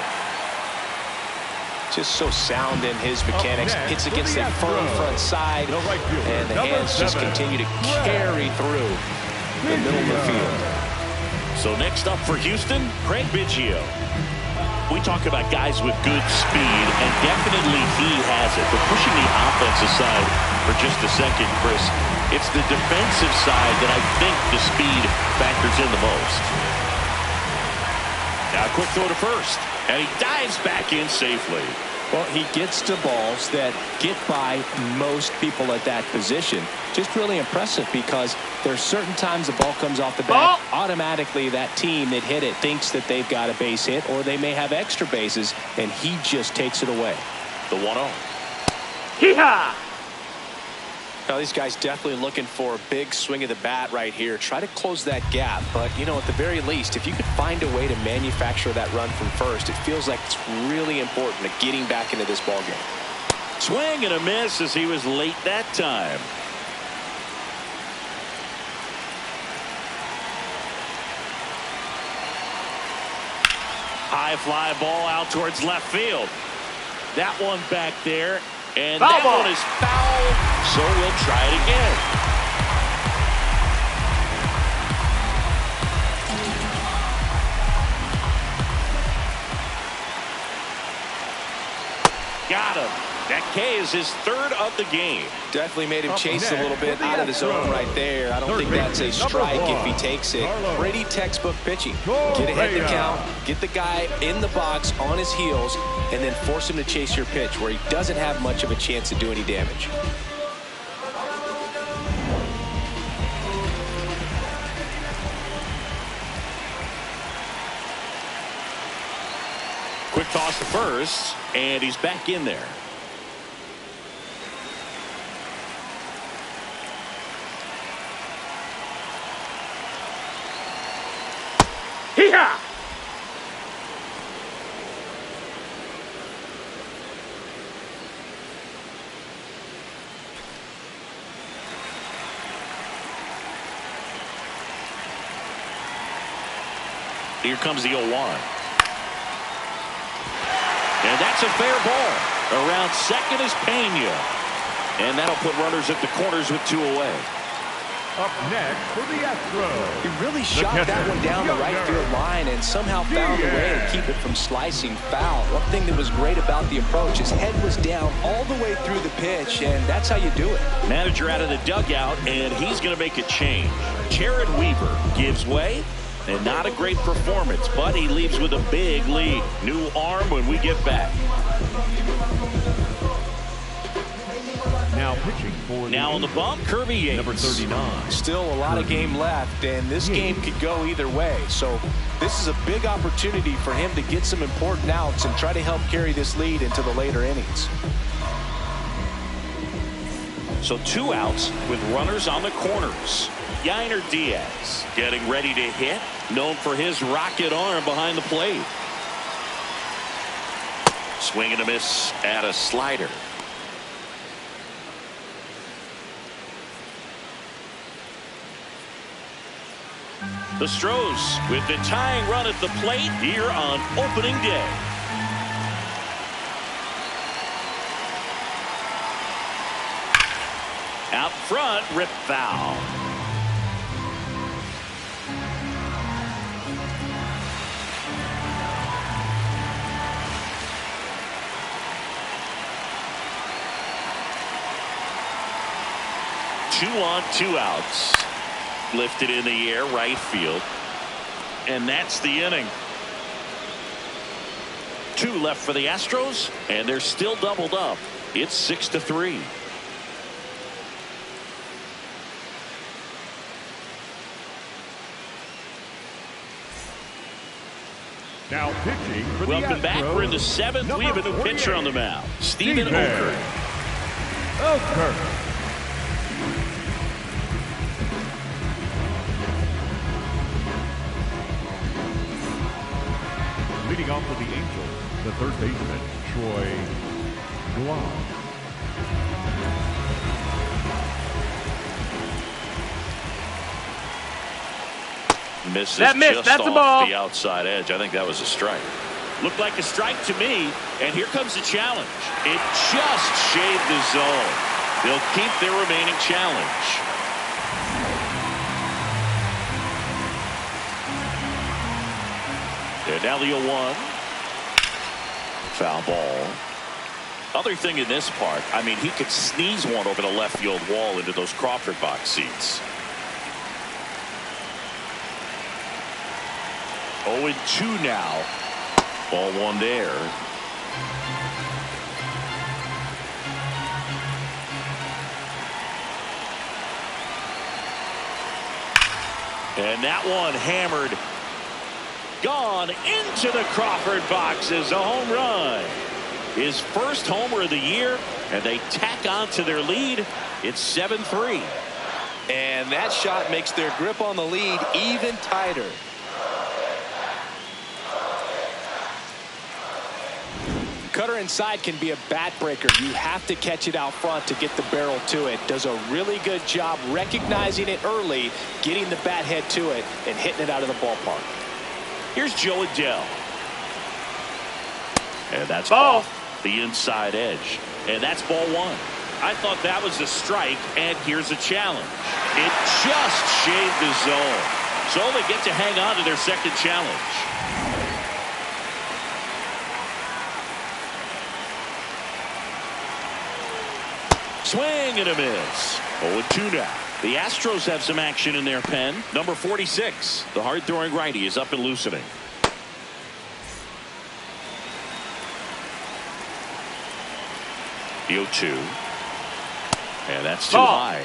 Just so sound in his mechanics. Hits against the firm front side, and the hands just continue to carry through the middle of the field. So next up for Houston, Craig Biggio. We talk about guys with good speed, and definitely he has it. But pushing the offense aside for just a second, Chris, it's the defensive side that I think the speed factors in the most. Now a quick throw to first, and he dives back in safely. Well, he gets to balls that get by most people at that position. Just really impressive, because there's certain times the ball comes off the bat. Automatically, that team that hit it thinks that they've got a base hit, or they may have extra bases, and he just takes it away. The 1-0. Hee-haw! Now, these guys definitely looking for a big swing of the bat right here. Try to close that gap. But, you know, at the very least, if you could find a way to manufacture that run from first, it feels like it's really important to getting back into this ballgame. Swing and a miss as he was late that time. High fly ball out towards left field. That one back there. And that one is foul, so we'll try it again. Got him. That K is his 3rd of the game. Definitely made him chase a little bit out of the zone right there. I don't think that's a strike if he takes it. Pretty textbook pitching. Get ahead in the count, get the guy in the box on his heels, and then force him to chase your pitch where he doesn't have much of a chance to do any damage. Quick toss to first, and he's back in there. Hee-haw! Here comes the 0-1. And that's a fair ball. Around second is Pena. And that'll put runners at the corners with 2 away. Up next for the Astros. He really shot that one down the right field line and somehow found a way to keep it from slicing foul. One thing that was great about the approach, his head was down all the way through the pitch, and that's how you do it. Manager out of the dugout, and he's going to make a change. Jared Weaver gives way, and not a great performance, but he leaves with a big lead. New arm when we get back. Now Now pitching for Now on the bump, Kirby Yates. number 39. Still a lot of game left, and this game could go either way. So this is a big opportunity for him to get some important outs and try to help carry this lead into the later innings. So 2 outs with runners on the corners. Yainer Diaz getting ready to hit, known for his rocket arm behind the plate. Swing and a miss at a slider. The Astros with the tying run at the plate here on opening day. Out front, rip foul. Two on, 2 outs. Lifted in the air, right field. And that's the inning. 2 left for the Astros, and they're still doubled up. It's 6-3. Now pitching for the Welcome Astros, back. We're in the 7th. We have a new pitcher on the mound. Stephen Okert. Leading off for the Angels, the third baseman, Troy Glaus. Misses That miss, just that's a off ball. the outside edge. I think that was a strike. Looked like a strike to me, and here comes the challenge. It just shaved the zone. They'll keep their remaining challenge. And now the 0-1. Foul ball. Other thing in this part, I mean, he could sneeze one over the left field wall into those Crawford box seats. 0-2 now. Ball 1 there. And that one hammered. Gone into the Crawford box is a home run. His first homer of the year, and they tack on to their lead. It's 7-3. And that shot makes their grip on the lead even tighter. Cutter inside can be a bat breaker. You have to catch it out front to get the barrel to it. Does a really good job recognizing it early, getting the bat head to it, and hitting it out of the ballpark. Here's Joe Adele. And that's Ball. off the inside edge. And that's ball 1. I thought that was a strike, and here's a challenge. It just shaved the zone. So they get to hang on to their second challenge. Swing and a miss. 0-2 now. The Astros have some action in their pen. Number 46, the hard-throwing righty, is up and loosening. The 0-2. And that's too Ball. high.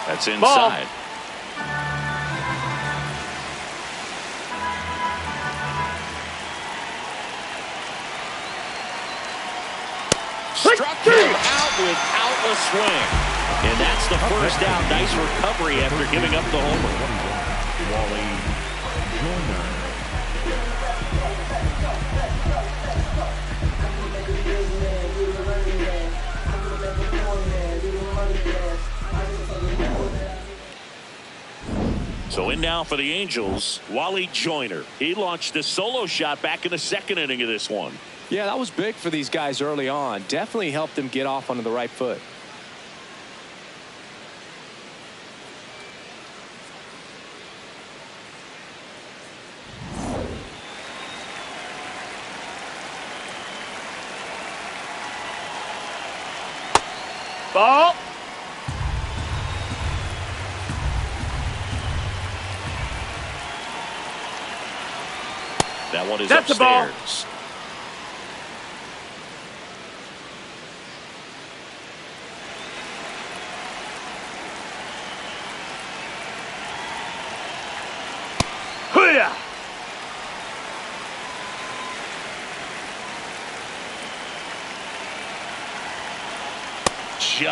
That's inside. Struck him out without a swing. And that's the first out. Nice recovery after giving up the homer. Wally Joyner. So in now for the Angels, Wally Joyner. He launched a solo shot back in the 2nd inning of this one. Yeah, that was big for these guys early on. Definitely helped them get off onto the right foot. Ball. That one is That's the ball. upstairs. Hoo-yah!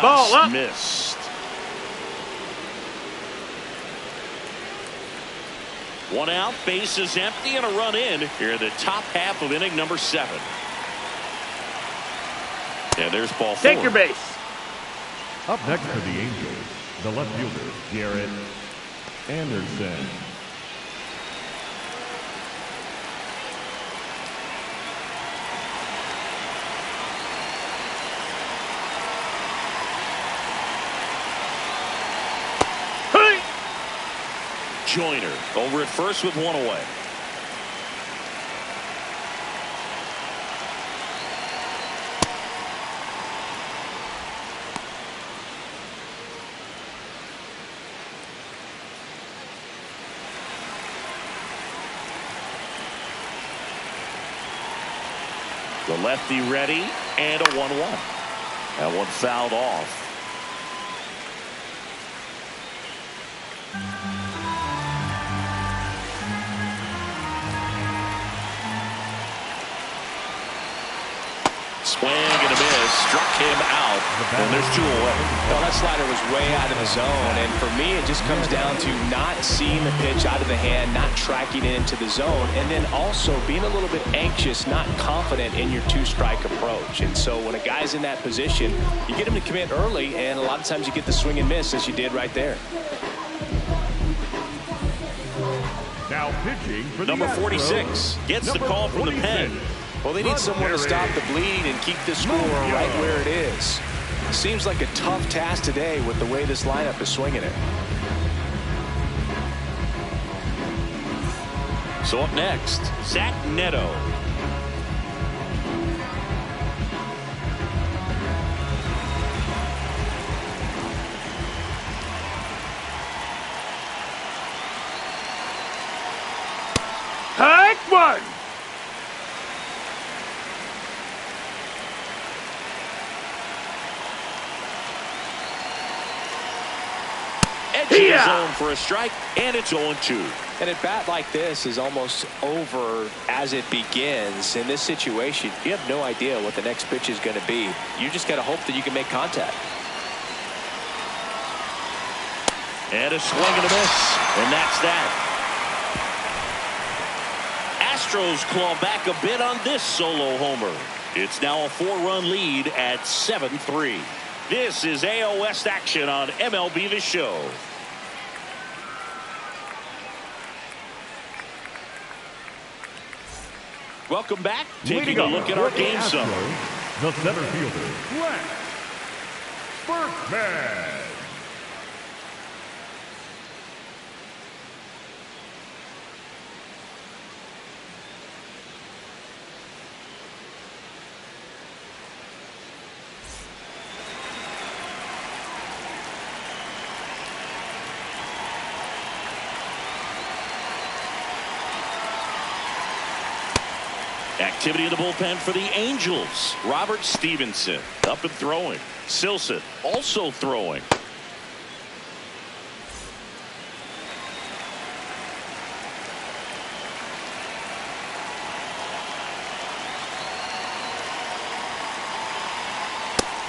Ball up. Just missed. One out, base is empty, and a run in here in the top half of inning number 7. And there's ball 4. Take your base. Up next for the Angels, the left fielder, Garrett Anderson. Joyner over at first with one away. The lefty ready and a 1-1. That one fouled off. Swing and a miss, struck him out, and there's 2 away. Well, that slider was way out of the zone, and for me it just comes down to not seeing the pitch out of the hand, not tracking it into the zone, and then also being a little bit anxious, not confident in your 2-strike approach. And so when a guy's in that position, you get him to commit early, and a lot of times you get the swing and miss as you did right there. Now pitching for Number the 46 gets the call from the pen. Well, they need someone to stop the bleed and keep the score right where it is. Seems like a tough task today with the way this lineup is swinging it. So up next, Zach Neto. Hike one. Edge of the zone for a strike, and it's 0-2. And a bat like this is almost over as it begins. In this situation, you have no idea what the next pitch is going to be. You just got to hope that you can make contact. And a swing and a miss, and that's that. Astros claw back a bit on this solo homer. It's now a 4-run lead at 7-3. This is AL West action on MLB The Show. Welcome back. Taking a look at our game summary. The center fielder, Glenn Berkman. Activity in the bullpen for the Angels. Robert Stevenson up and throwing. Silson also throwing.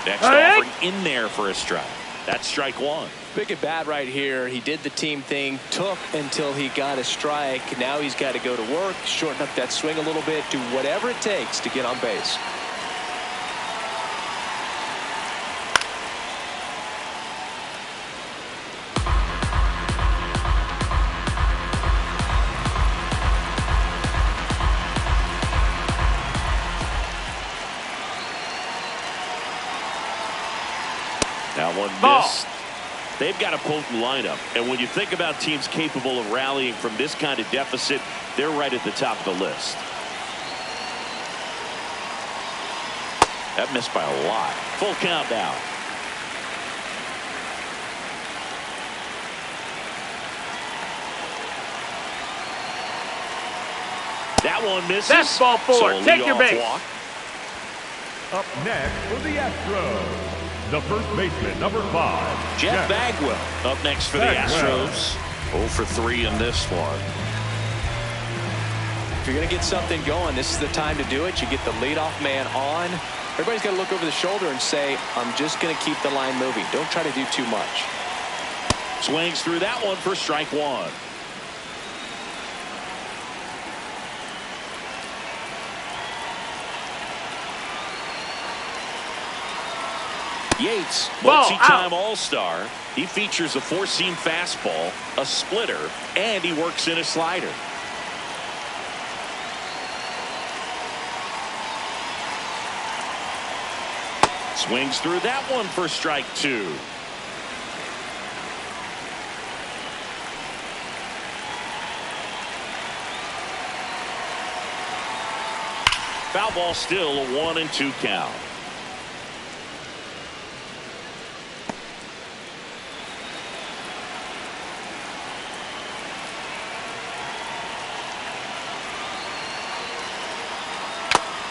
Next offering in there for a strike. That's strike 1. Big at bat right here. He did the team thing, took until he got a strike. Now he's got to go to work, shorten up that swing a little bit, do whatever it takes to get on base. Now one missed. They've got a potent lineup, and when you think about teams capable of rallying from this kind of deficit, they're right at the top of the list. That missed by a lot. Full count now. That one misses. That's ball four. So Take your base. walk. Up next for the Astros, the first baseman, number 5, Jeff Bagwell up next for the Astros. 0 for 3 in this one. If you're going to get something going, this is the time to do it. You get the leadoff man on. Everybody's got to look over the shoulder and say, I'm just going to keep the line moving. Don't try to do too much. Swings through that one for strike 1. Yates, multi-time All-Star. He features a 4-seam fastball, a splitter, and he works in a slider. Swings through that one for strike 2. Foul ball, still a 1-2 count.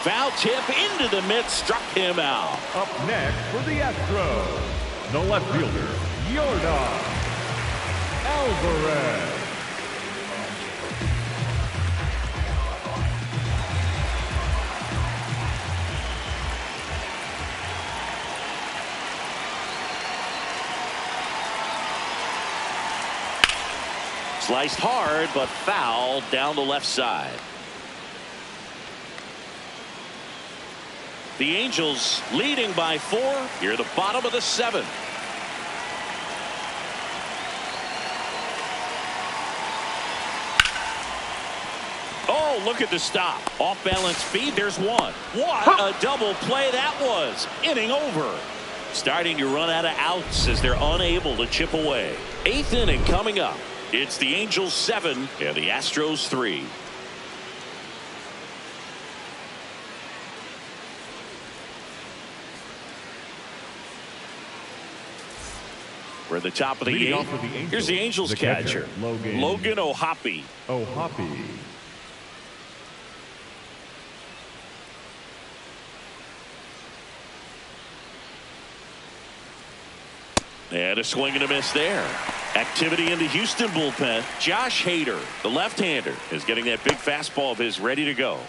Foul tip into the mid, struck him out. Up next for the Astros, the left fielder, Yordan Alvarez. Sliced hard, but foul down the left side. The Angels leading by 4 here at the bottom of the 7th. Oh, look at the stop. Off balance speed. There's one. What a double play that was. Inning over. Starting to run out of outs as they're unable to chip away. 8th inning coming up. It's the Angels 7 and the Astros 3. We're at the top of the 8th. Here's the Angels catcher, Logan O'Hoppe. And a swing and a miss there. Activity in the Houston bullpen. Josh Hader, the left-hander, is getting that big fastball of his ready to go.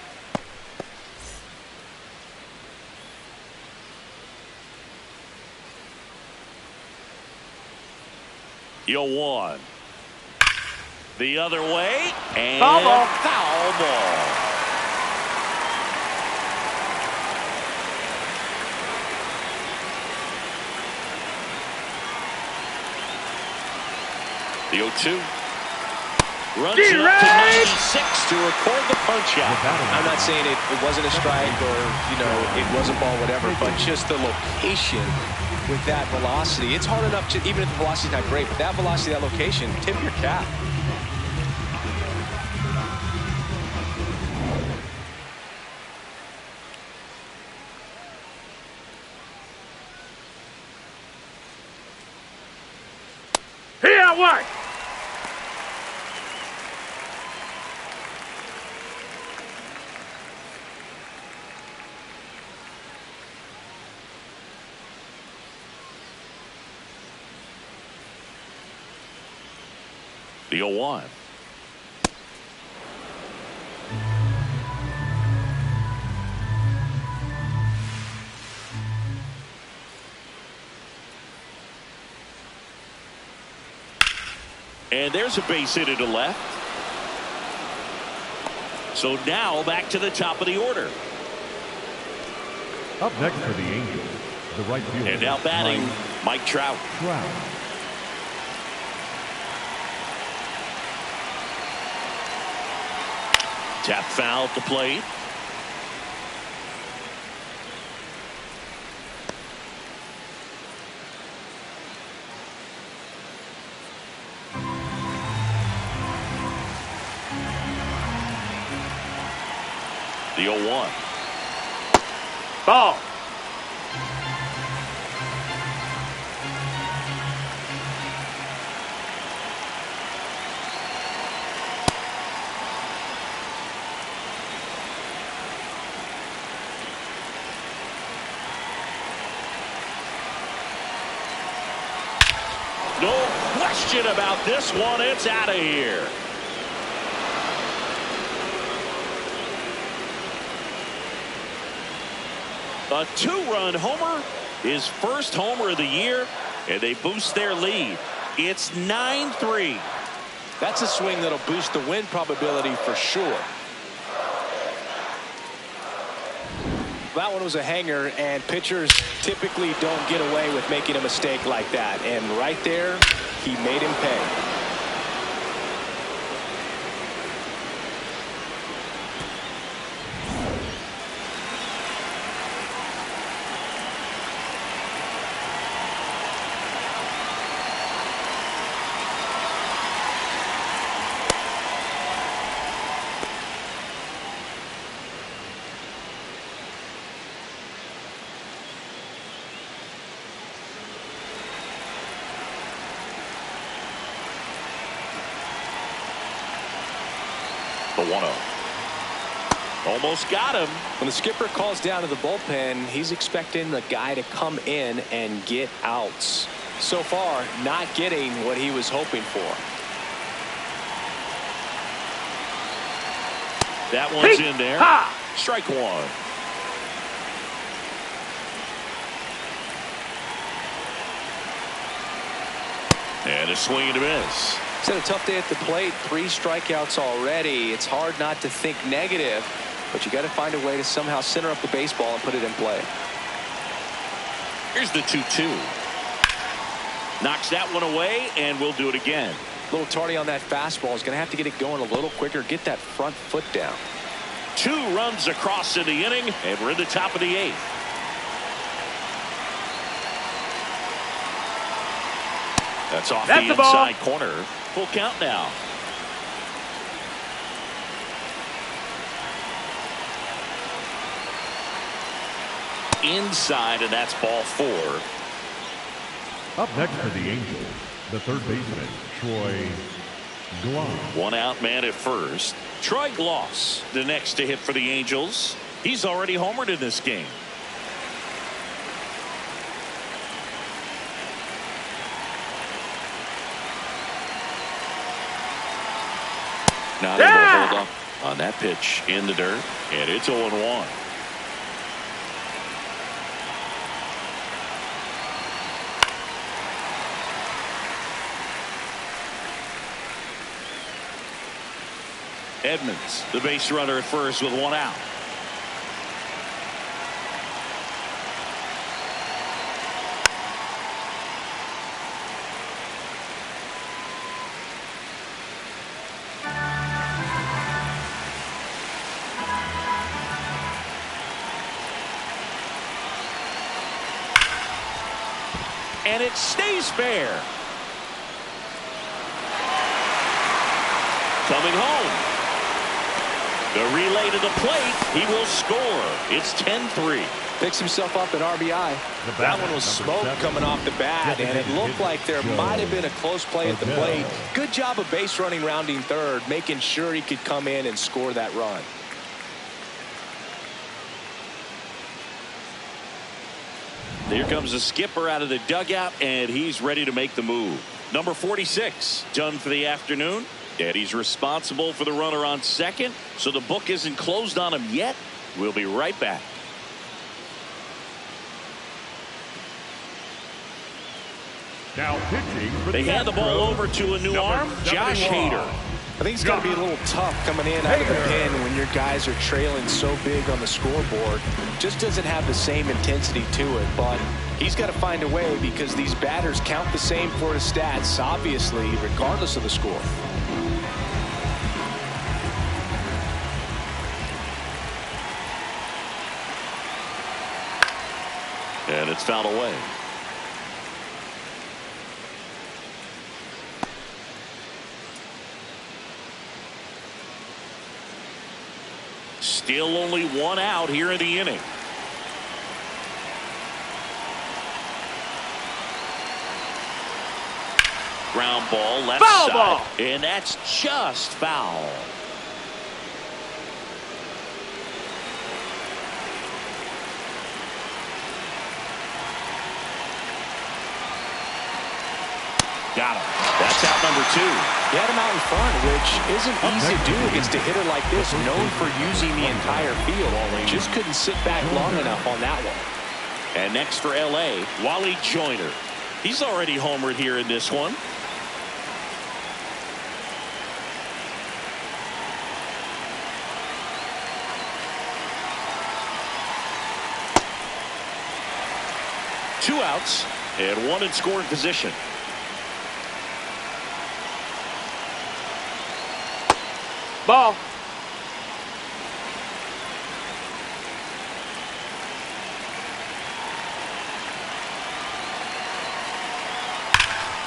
The 0-1. The other way. And foul ball. The 0-2. Runs it up to 96 to record the punch out. I'm not saying it wasn't a strike or, it wasn't ball, whatever, but just the location with that velocity. It's hard enough to, even if the velocity's not great, but that velocity, that location, tip your cap. Here, what? The 0-1. And there's a base hit to left. So now back to the top of the order. Up next for the Angels, the right fielder. And now batting, Mike Trout. Tap foul at the plate. The 0-1. Ball. question about this one. It's out of here. A two-run homer, his first homer of the year, and they boost their lead. It's 9-3. That's a swing that'll boost the win probability for sure. That one was a hanger, and pitchers typically don't get away with making a mistake like that. And right there, he made him pay. The 1-0. Almost got him. When the skipper calls down to the bullpen, he's expecting the guy to come in and get outs. So far, not getting what he was hoping for. That one's in there. Strike one. And a swing and a miss. It's had a tough day at the plate. 3 strikeouts already. It's hard not to think negative, but you got to find a way to somehow center up the baseball and put it in play. Here's the 2-2. Knocks that one away, and we'll do it again. A little tardy on that fastball. Is going to have to get it going a little quicker. Get that front foot down. 2 runs across in the inning, and we're in the top of the 8th. That's off the inside corner. Full count now. Inside, and that's ball 4. Up next for the Angels, the third baseman, Troy Gloss. 1 out man at first. Troy Gloss, the next to hit for the Angels. He's already homered in this game. Not able to hold up on that pitch in the dirt, and it's 0-1. Edmonds, the base runner at first with 1 out. And it stays fair. Coming home. The relay to the plate. He will score. It's 10-3. Picks himself up at RBI. That one was smoke coming off the bat, and it looked like there might have been a close play at the plate. Good job of base running, rounding third, making sure he could come in and score that run. Here comes the skipper out of the dugout, and he's ready to make the move. Number 46 done for the afternoon, and he's responsible for the runner on second, so the book isn't closed on him yet. We'll be right back. Now pitching for They hand the ball over to a new arm, Josh Hader. I think it's going to be a little tough coming in out of the pen when your guys are trailing so big on the scoreboard. Just doesn't have the same intensity to it, but he's got to find a way because these batters count the same for his stats, obviously, regardless of the score. And it's fouled away. Still only 1 out here in the inning. Ground ball left Foul side. ball. And that's just foul. Got him. That's number 2. He had him out in front, which isn't easy to do against a hitter like this, known for using the entire field. Just couldn't sit back long enough on that one. And next for L.A., Wally Joyner. He's already homered here in this one. Two outs and one in scoring position. Ball.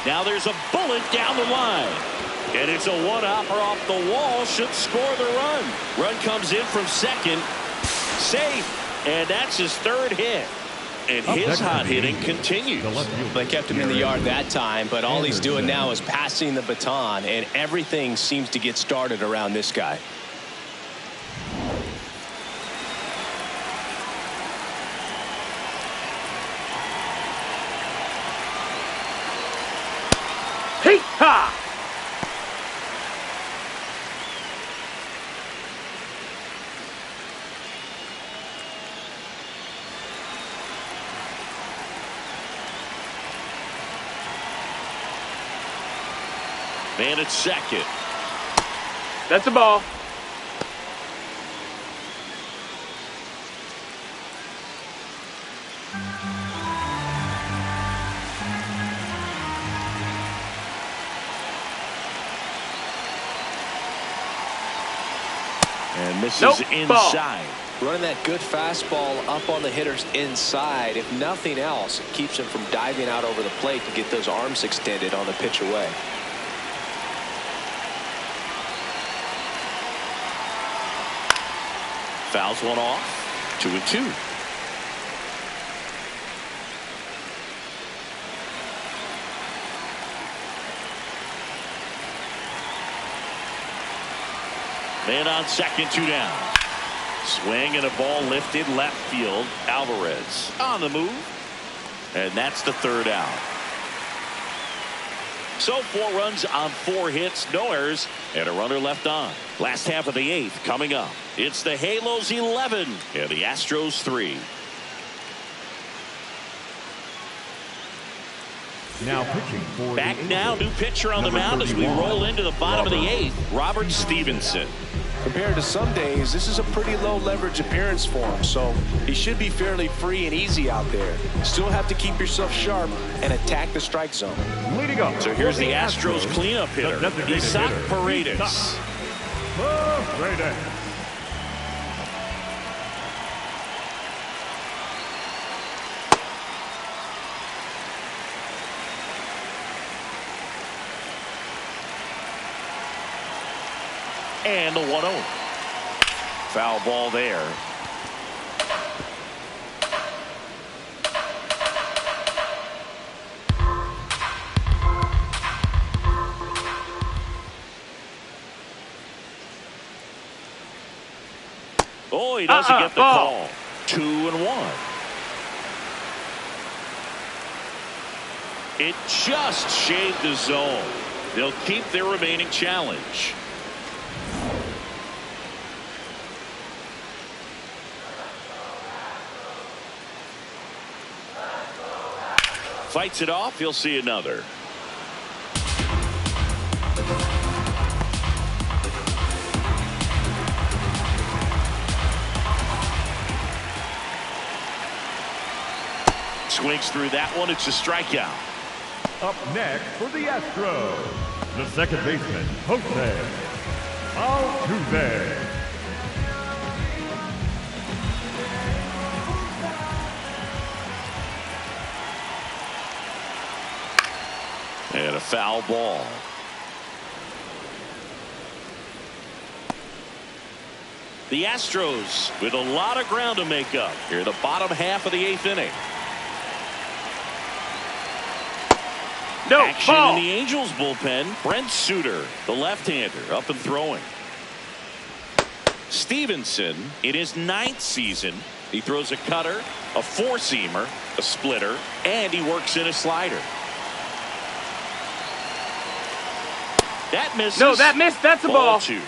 Now there's a bullet down the line. And it's a one-hopper off the wall. Should score the run. Run comes in from second. Safe. And that's his third hit. And his hot hitting continues. They kept him in the yard that time, but all he's doing now is passing the baton, and everything seems to get started around this guy. Hey, ha! Man at second. That's a ball. And misses inside. Running that good fastball up on the hitter's inside. If nothing else, it keeps him from diving out over the plate to get those arms extended on the pitch away. Fouls one off. 2-2. Man on second, 2 down. Swing and a ball lifted left field. Alvarez on the move. And that's the third out. So 4 runs on 4 hits, no errors, and a runner left on. Last half of the 8th coming up. It's the Halos 11 and the Astros 3. Now pitching for Back now, new pitcher on the mound as we roll into the bottom of the 8th. Robert Stevenson. Compared to some days, this is a pretty low leverage appearance for him, so he should be fairly free and easy out there. Still have to keep yourself sharp and attack the strike zone. leading up. So here's the Astros cleanup hitter, Isaac Paredes. Paredes. And the 1-0. Foul ball there. Oh, he doesn't get the call. 2-1. It just shaved the zone. They'll keep their remaining challenge. Fights it off. He'll see another. Swings through that one. It's a strikeout. Up next for the Astros, the second baseman, Jose Altuve. And a foul ball. The Astros with a lot of ground to make up here in the bottom half of the 8th inning. No, Action ball. in the Angels bullpen. Brent Suter, the left-hander, up and throwing. Stevenson, in his 9th season, he throws a cutter, a four-seamer, a splitter, and he works in a slider. That misses. No, that missed. That's a ball. 2.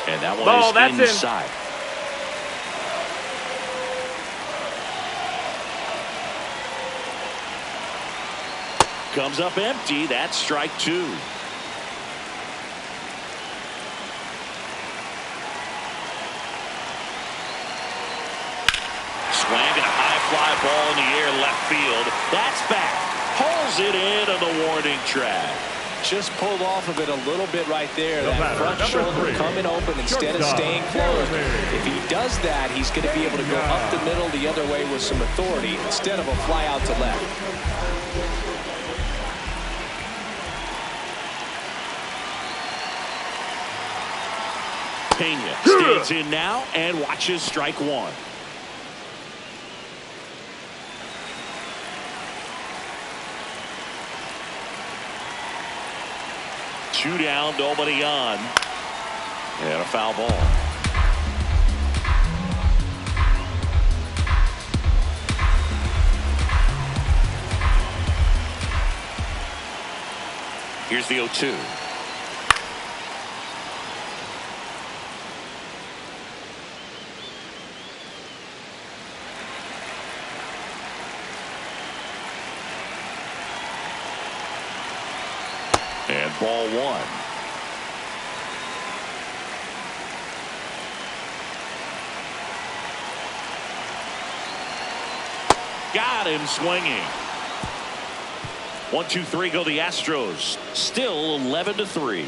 And that one Ball, is that's inside. Comes up empty. That's strike 2. Swinging a high fly ball in the air left field. That's back. Pulls it in on the warning track. Just pulled off of it a little bit right there. The That batter, front number shoulder 3, coming open instead of shortstop, staying closed. Jeremy. If he does that, he's going to be able to go up the middle the other way with some authority instead of a fly out to left. Pena stays in now and watches strike 1. Two down, nobody on. And a foul ball. Here's the 0-2. And ball 1. Got him swinging. 1, 2, 3 go the Astros. Still 11-3.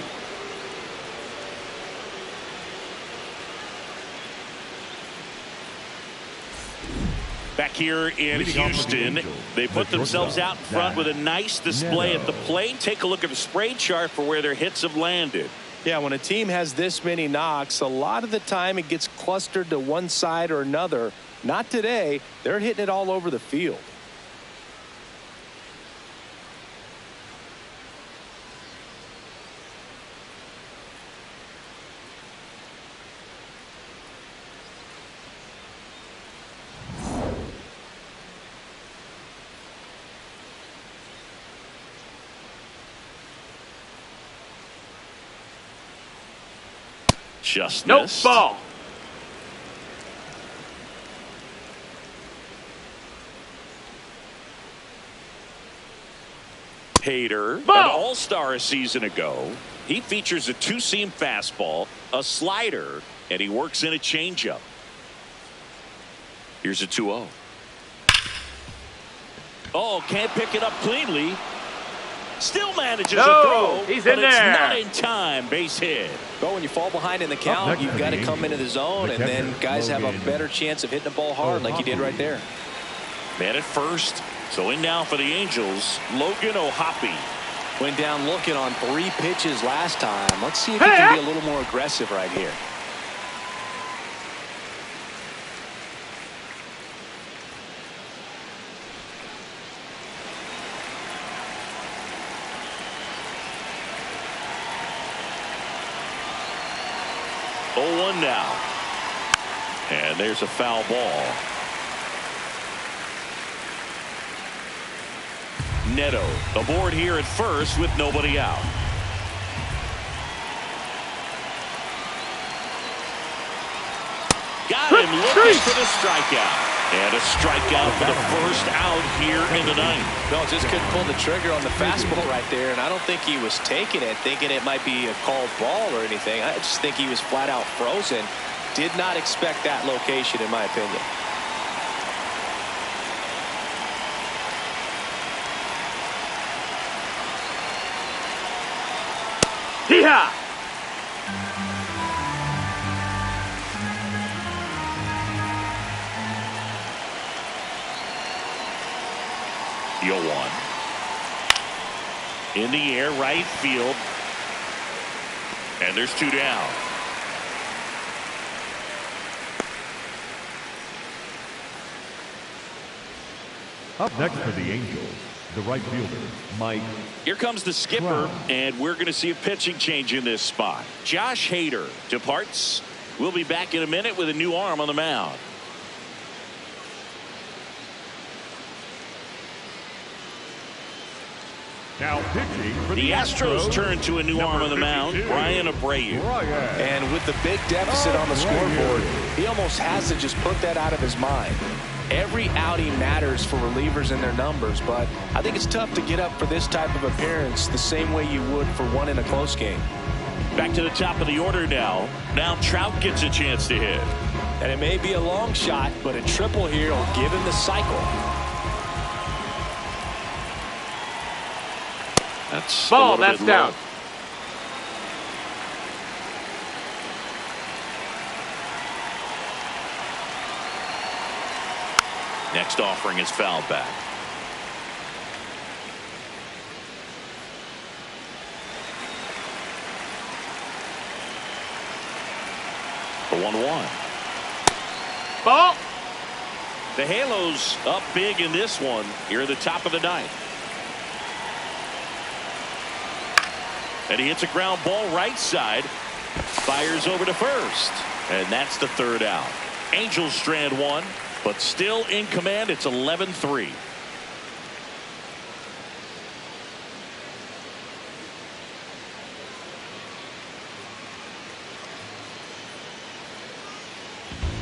Back here in Houston, they put themselves out in front with a nice display at the plate. Take a look at the spray chart for where their hits have landed. Yeah, when a team has this many knocks, a lot of the time it gets clustered to one side or another. Not today. They're hitting it all over the field. Just Nope, missed. ball. Hader, Ball. an all-star a season ago. He features a two-seam fastball, a slider, and he works in a changeup. Here's a 2-0. Oh, can't pick it up cleanly. Still manages No, a throw, he's but in it's there. not in time. Base hit. But when you fall behind in the count, next you've for got the to come into the Angels, zone, the and then catcher, guys have a Logan. better chance of hitting the ball hard like he did right there. Man at first. So in now for the Angels, Logan O'Hoppe. Went down looking on 3 pitches last time. Let's see if he can be a little more aggressive right here. Oh, 1 now. And there's a foul ball. Neto aboard here at first with nobody out. Got him looking for the strikeout. And a strikeout for the first out here in the ninth. No, just couldn't pull the trigger on the fastball right there, and I don't think he was taking it, thinking it might be a called ball or anything. I just think he was flat out frozen. Did not expect that location, in my opinion. Hee-haw! The 0-1. In the air, right field. And there's 2 down. Up next for the Angels, the right fielder, Mike. Here comes the skipper, and we're going to see a pitching change in this spot. Josh Hader departs. We'll be back in a minute with a new arm on the mound. Now pitching for The Astros turn to a new arm on the mound, Brian Abreu. And with the big deficit on the scoreboard, he almost has to just put that out of his mind. Every outing matters for relievers and their numbers, but I think it's tough to get up for this type of appearance the same way you would for one in a close game. Back to the top of the order now. Now Trout gets a chance to hit. And it may be a long shot, but a triple here will give him the cycle. That's ball. That's down. Next offering is fouled back. The 1-1. Ball. The Halos up big in this one here at the top of the ninth. And he hits a ground ball right side. Fires over to first. And that's the third out. Angels strand one, but still in command. It's 11-3.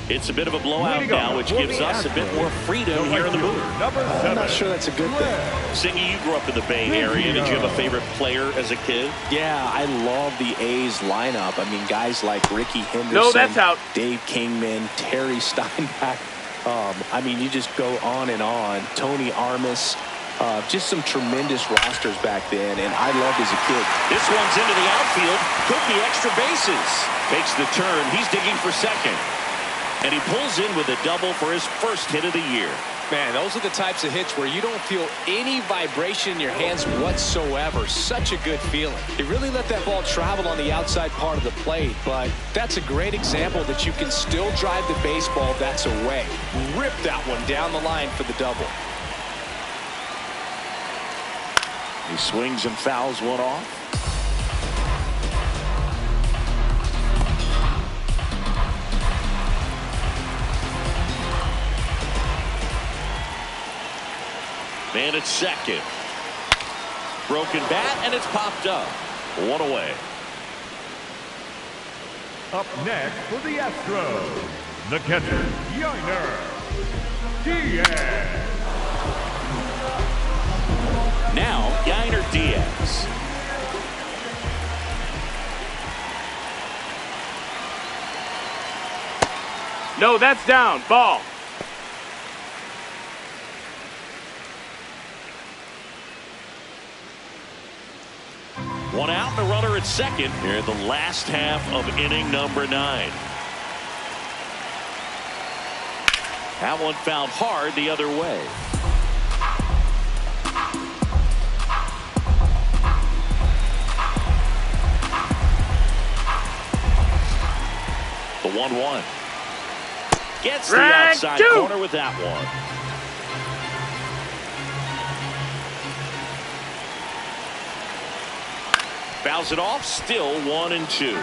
It's a bit of a blowout now, which gives us a bit more freedom here in the booth. I'm not sure that's a good thing. Singy, you grew up in the Bay Area. Did you have a favorite player as a kid? Yeah, I love the A's lineup. I mean, guys like Ricky Henderson, No, that's out. Dave Kingman, Terry Steinbach. I mean, you just go on and on. Tony Armas. Just some tremendous rosters back then, and I loved as a kid. This one's into the outfield. Could be extra bases. Takes the turn. He's digging for second. And he pulls in with a double for his first hit of the year. Man, those are the types of hits where you don't feel any vibration in your hands whatsoever. Such a good feeling. They really let that ball travel on the outside part of the plate, but that's a great example that you can still drive the baseball that's away. Rip that one down the line for the double. He swings and fouls one off. Man at second. Broken bat, and it's popped up. One away. Up next for the Astros, the catcher, Yainer Diaz. Now, Yainer Diaz. No, that's down. Ball. One out and a runner at second here in the last half of inning number 9. That one fouled hard the other way. The 1-1. Gets the outside corner with that one. Fouls it off, still 1-2.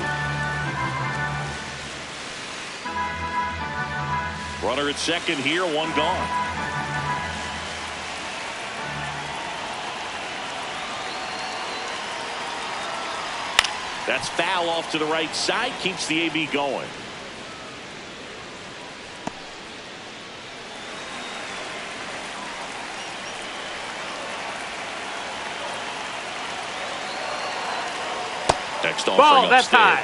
Runner at second here, one gone. That's foul off to the right side, keeps the AB going. Next offering ball, that's high.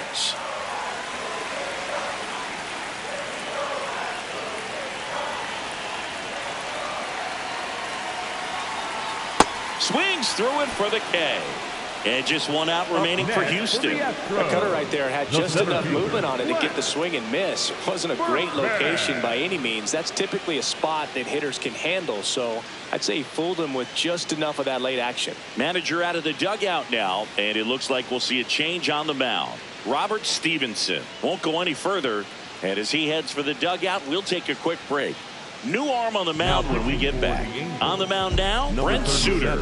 Swings through it for the K. And just one out remaining for Houston. The cutter right there had just enough movement on it to get the swing and miss. It wasn't a great location by any means. That's typically a spot that hitters can handle. So I'd say he fooled him with just enough of that late action. Manager out of the dugout now, and it looks like we'll see a change on the mound. Robert Stevenson won't go any further. And as he heads for the dugout, we'll take a quick break. New arm on the mound when we get back. On the mound now, Brent Suter.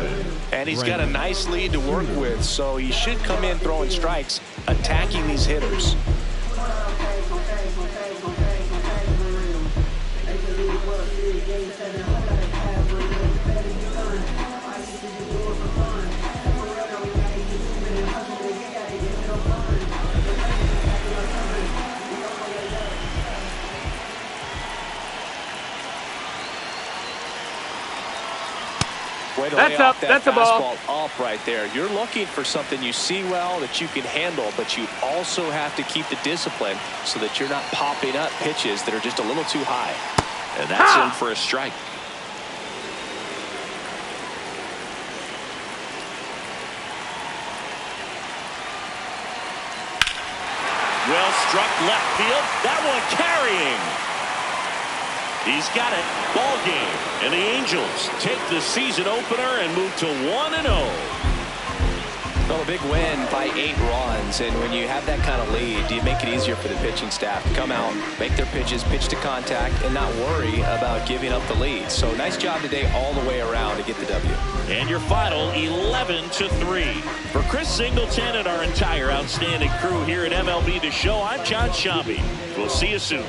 And he's got a nice lead to work with, so he should come in throwing strikes, attacking these hitters. Way to That's lay up. off that That's a ball. fastball up right there. You're looking for something you see well that you can handle, but you also have to keep the discipline so that you're not popping up pitches that are just a little too high. And that's in for a strike. Well struck left field. That one carrying. He's got it. Ball game. And the Angels take the season opener and move to 1-0. Well, a big win by 8 runs, and when you have that kind of lead, you make it easier for the pitching staff to come out, make their pitches, pitch to contact, and not worry about giving up the lead. So nice job today all the way around to get the W. And your final 11-3. For Chris Singleton and our entire outstanding crew here at MLB The Show, I'm John Shambi. We'll see you soon.